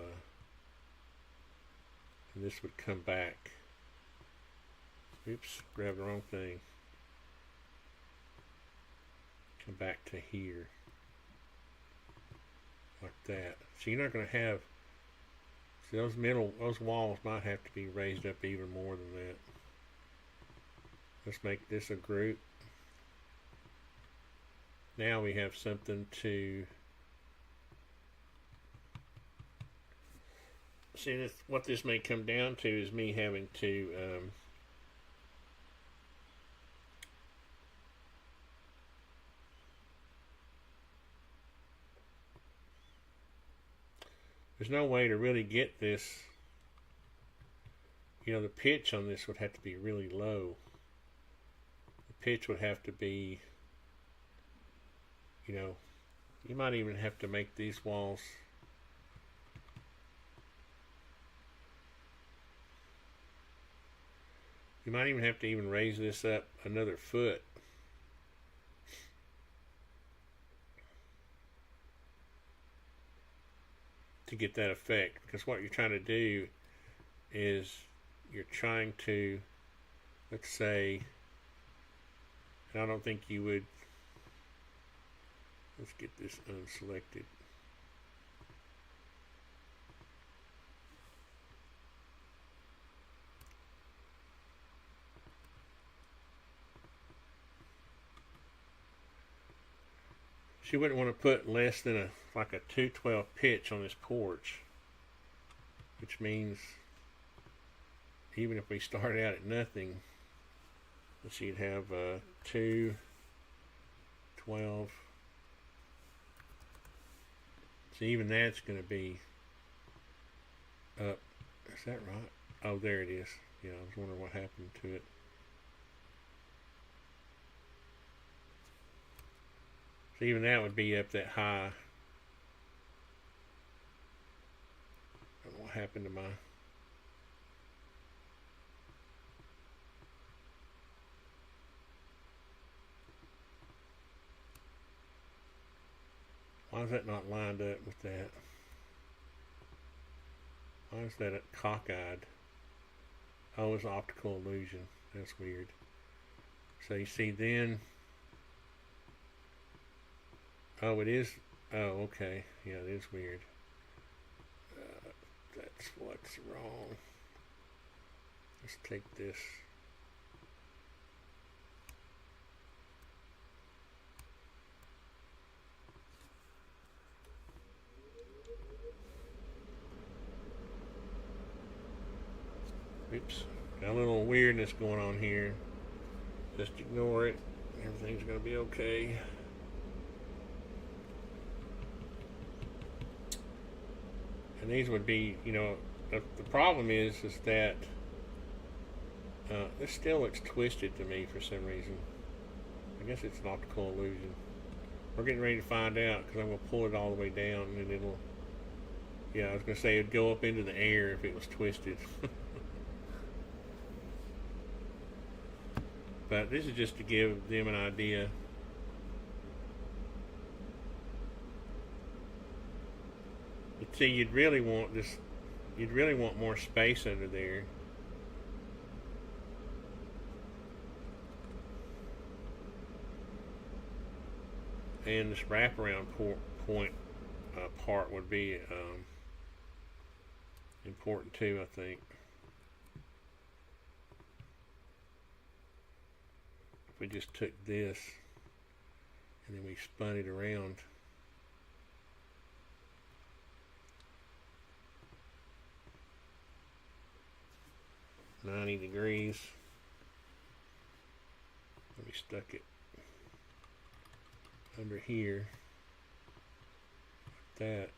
and this would come back. Oops, grabbed the wrong thing. Come back to here like that. So you're not going to have, see, those walls might have to be raised up even more than that. Let's make this a group. Now we have something to see. What this may come down to is me having to there's no way to really get this, you know, the pitch on this would have to be really low. The pitch would have to be, you know, you might even have to make these walls you might even have to raise this up another foot. To get that effect, because what you're trying to do is you're trying to, let's say, and I don't think you would, let's get this unselected. She wouldn't want to put less than like a 212 pitch on this porch, which means even if we start out at nothing, let's see, you'd have 2, 12. So even that's going to be up. Is that right? Oh, there it is. Yeah, I was wondering what happened to it. So even that would be up that high. I don't know what happened to my... Why is that not lined up with that? Why is that cockeyed? Oh, it's optical illusion. That's weird. So you see then... Oh, it is... Oh, okay. Yeah, it is weird. That's what's wrong. Let's take this. Oops. Got a little weirdness going on here. Just ignore it. Everything's going to be okay. And these would be, you know, the problem is that this still looks twisted to me for some reason. I guess it's an optical illusion. We're getting ready to find out because I'm going to pull it all the way down and it'll... Yeah, I was going to say it'd go up into the air if it was twisted. But this is just to give them an idea. But see, you'd really want this, you'd really want more space under there. And this wraparound point part would be important too, I think. If we just took this and then we spun it around. $90. We stuck it under here. Like that.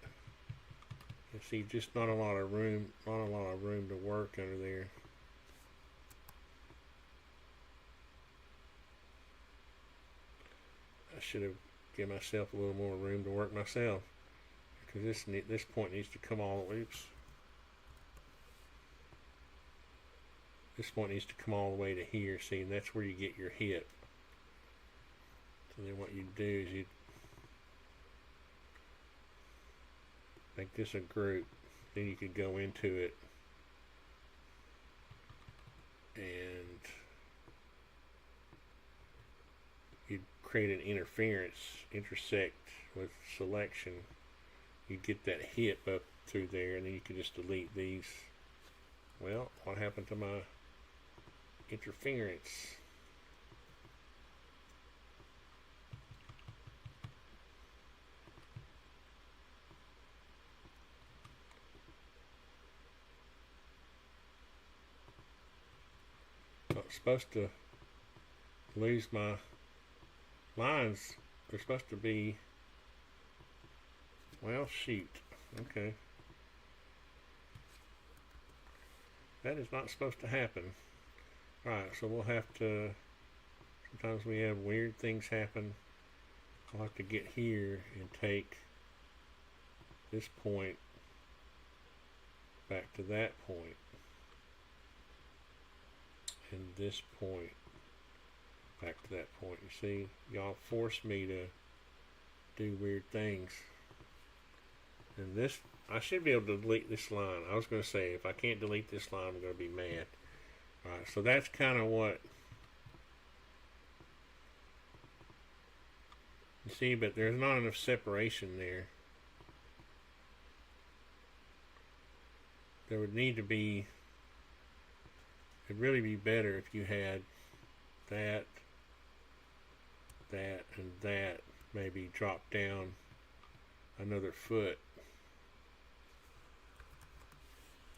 You see, just not a lot of room, to work under there. I should have given myself a little more room to work myself, because this point needs to come all the way. Oops. This point needs to come all the way to here. See, and that's where you get your hip. So then what you do is you make this a group. Then you could go into it and you'd create an intersect with selection. You'd get that hip up through there, and then you could just delete these. Well, what happened to my interference? I was supposed to lose my lines. They're supposed to be, well, shoot. Okay. That is not supposed to happen. Alright, so we'll have to, sometimes we have weird things happen. I'll have to get here and take this point back to that point, and this point back to that point. You see, y'all forced me to do weird things. And this, I should be able to delete this line. I was going to say, if I can't delete this line, I'm going to be mad. Alright, so that's kind of what you see, but there's not enough separation there. There would need to be, it'd really be better if you had that, and that maybe drop down another foot.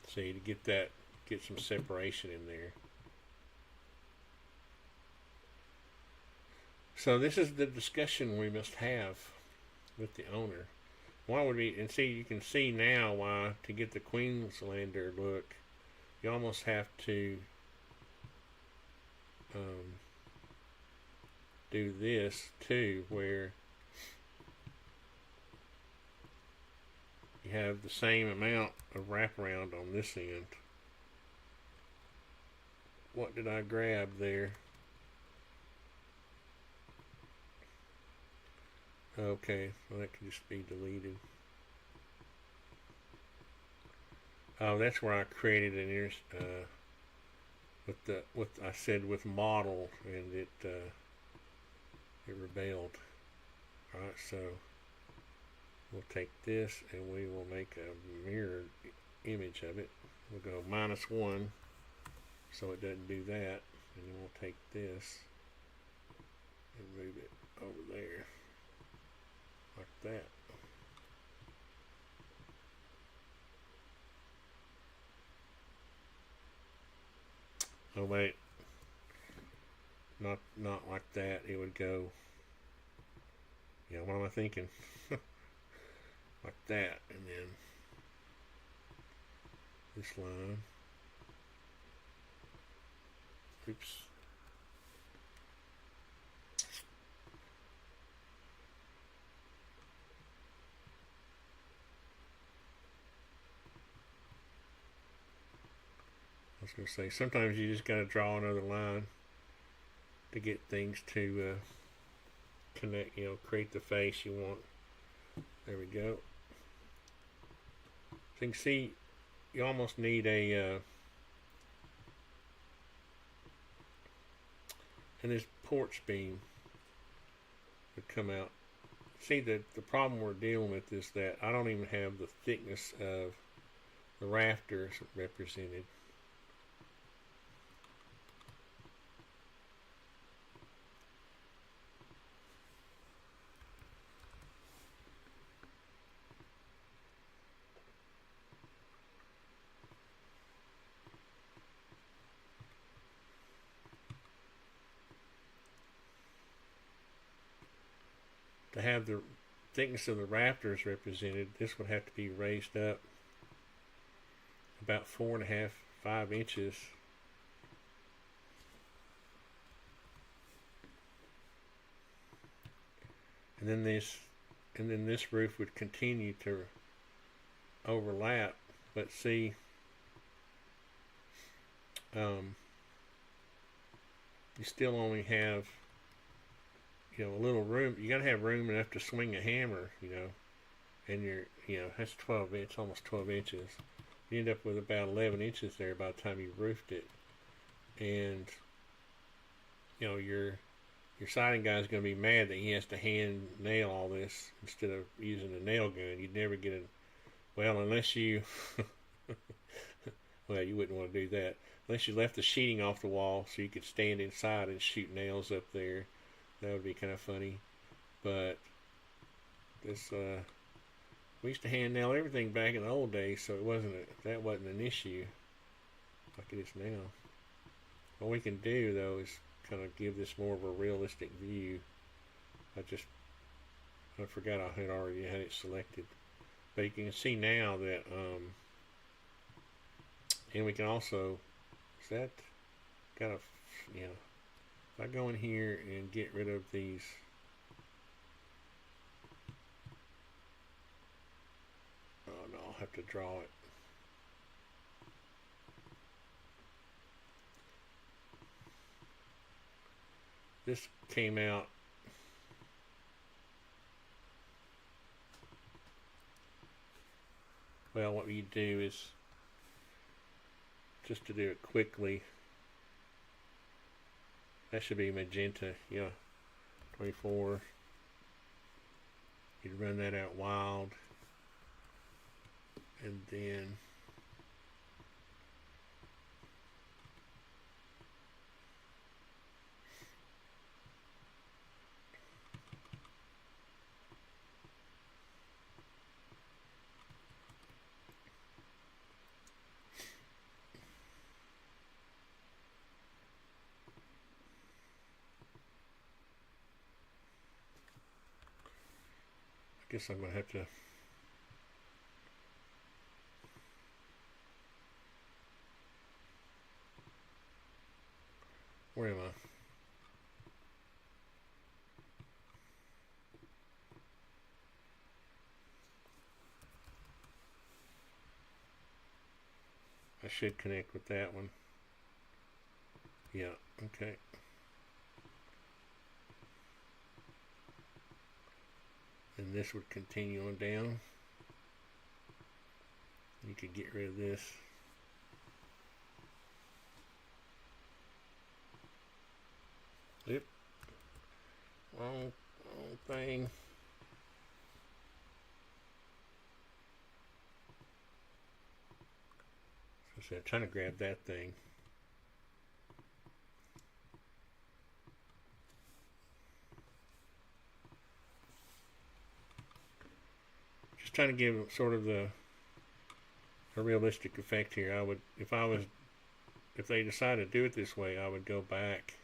See, to get get some separation in there. So this is the discussion we must have with the owner. Why would we, and see, you can see now why to get the Queenslander look, you almost have to do this too, where you have the same amount of wraparound on this end. What did I grab there? Okay, well that can just be deleted. Oh, that's where I created an with I said with model, and it rebelled. All right, so we'll take this and we will make a mirror image of it. We'll go -1, so it doesn't do that, and then we'll take this and move it over there like that. Oh wait, not like that. It would go, yeah, what am I thinking? Like that, and then this line. Oops. I was going to say, sometimes you just got to draw another line to get things to connect, create the face you want. There we go. So you can see, you almost need a, and this porch beam would come out. See, the problem we're dealing with is that I don't even have the thickness of the rafters represented. To have the thickness of the rafters represented, this would have to be raised up about 4.5, 5 inches. And then this roof would continue to overlap, but see, you still only have, a little room. You gotta have room enough to swing a hammer, and that's 12 inches, almost 12 inches. You end up with about 11 inches there by the time you roofed it. And your siding guy is going to be mad that he has to hand nail all this instead of using a nail gun. You'd never get it. Well, unless you well, you wouldn't want to do that unless you left the sheeting off the wall so you could stand inside and shoot nails up there. That would be kind of funny. But this we used to hand nail everything back in the old days, so that wasn't an issue like it is now. What we can do though is kind of give this more of a realistic view. I forgot I had already had it selected, but you can see now that and we can also, is that got a, if I go in here and get rid of these, oh no, I'll have to draw it. This came out well. What you do is, just to do it quickly, that should be magenta, 24. You'd run that out wild, and then guess I'm going to have to... Where am I? I should connect with that one. Yeah, okay. And this would continue on down. You could get rid of this. Yep. Wrong thing. So I'm trying to grab that thing. Just trying to give sort of a realistic effect here. I would, if they decided to do it this way, I would go back,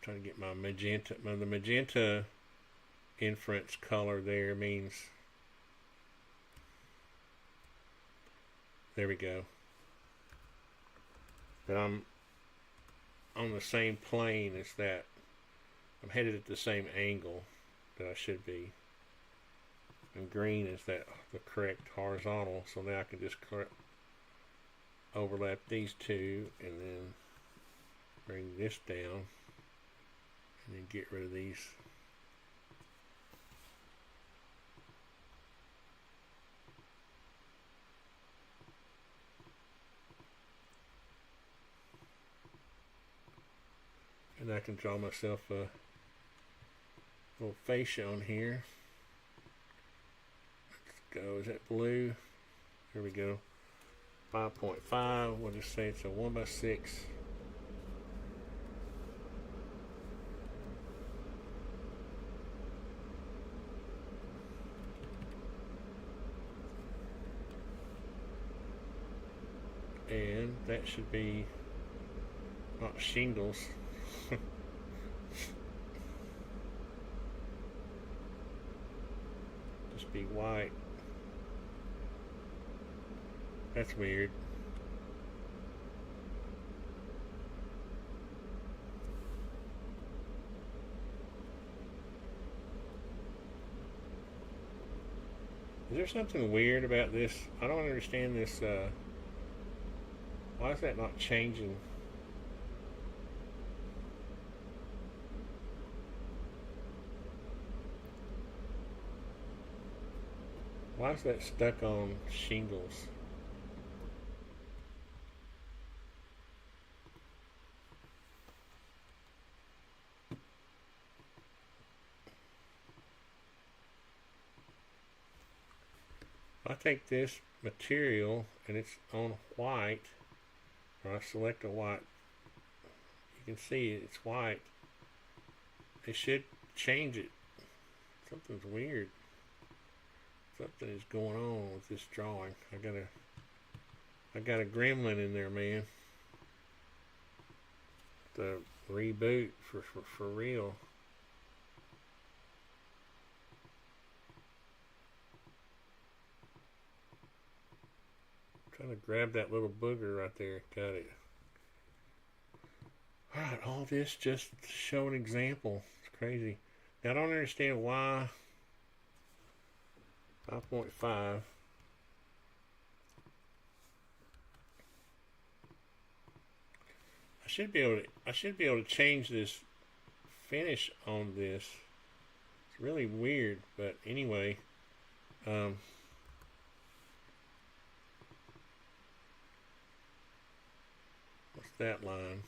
trying to get my magenta. The magenta inference color there means, there we go, that I'm on the same plane as that. I'm headed at the same angle that I should be. And green is the correct horizontal, so now I can just overlap these two and then bring this down and then get rid of these. And I can draw myself a little fascia on here. Let's go, is that blue? Here we go. 5.5, we'll just say it's a 1x6. And that should be not shingles. Just be white. That's weird. Is there something weird about this? I don't understand this. Why is that not changing? Why is that stuck on shingles? I take this material and it's on white, or I select a white, you can see it's white. It should change it. Something's weird. Something is going on with this drawing. I got a gremlin in there, man. The reboot for real. Trying to grab that little booger right there. Got it. Alright, all this just to show an example. It's crazy. Now I don't understand why 5.5. I should be able to change this finish on this. It's really weird, but anyway, what's that line?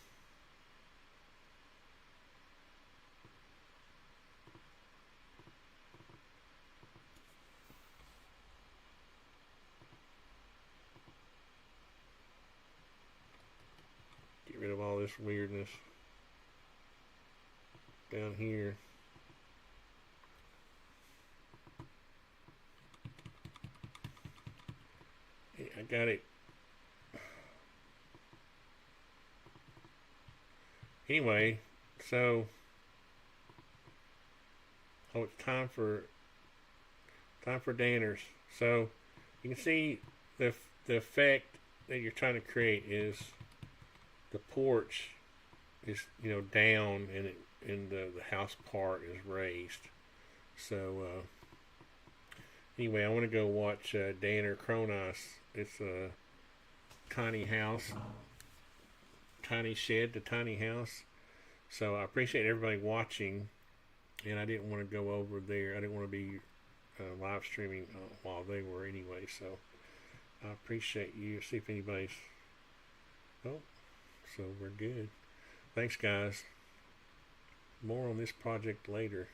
Get rid of all this weirdness down here. I got it. Anyway, so it's time for Time for Danners. So you can see the effect that you're trying to create is the porch is down and the house part is raised. So anyway, I want to go watch Danner Kronos. It's a tiny house, tiny shed to tiny house. So I appreciate everybody watching, and I didn't want to go over there. I didn't want to be live streaming while they were anyway. So I appreciate you. See if anybody's. Oh, so we're good. Thanks, guys. More on this project later.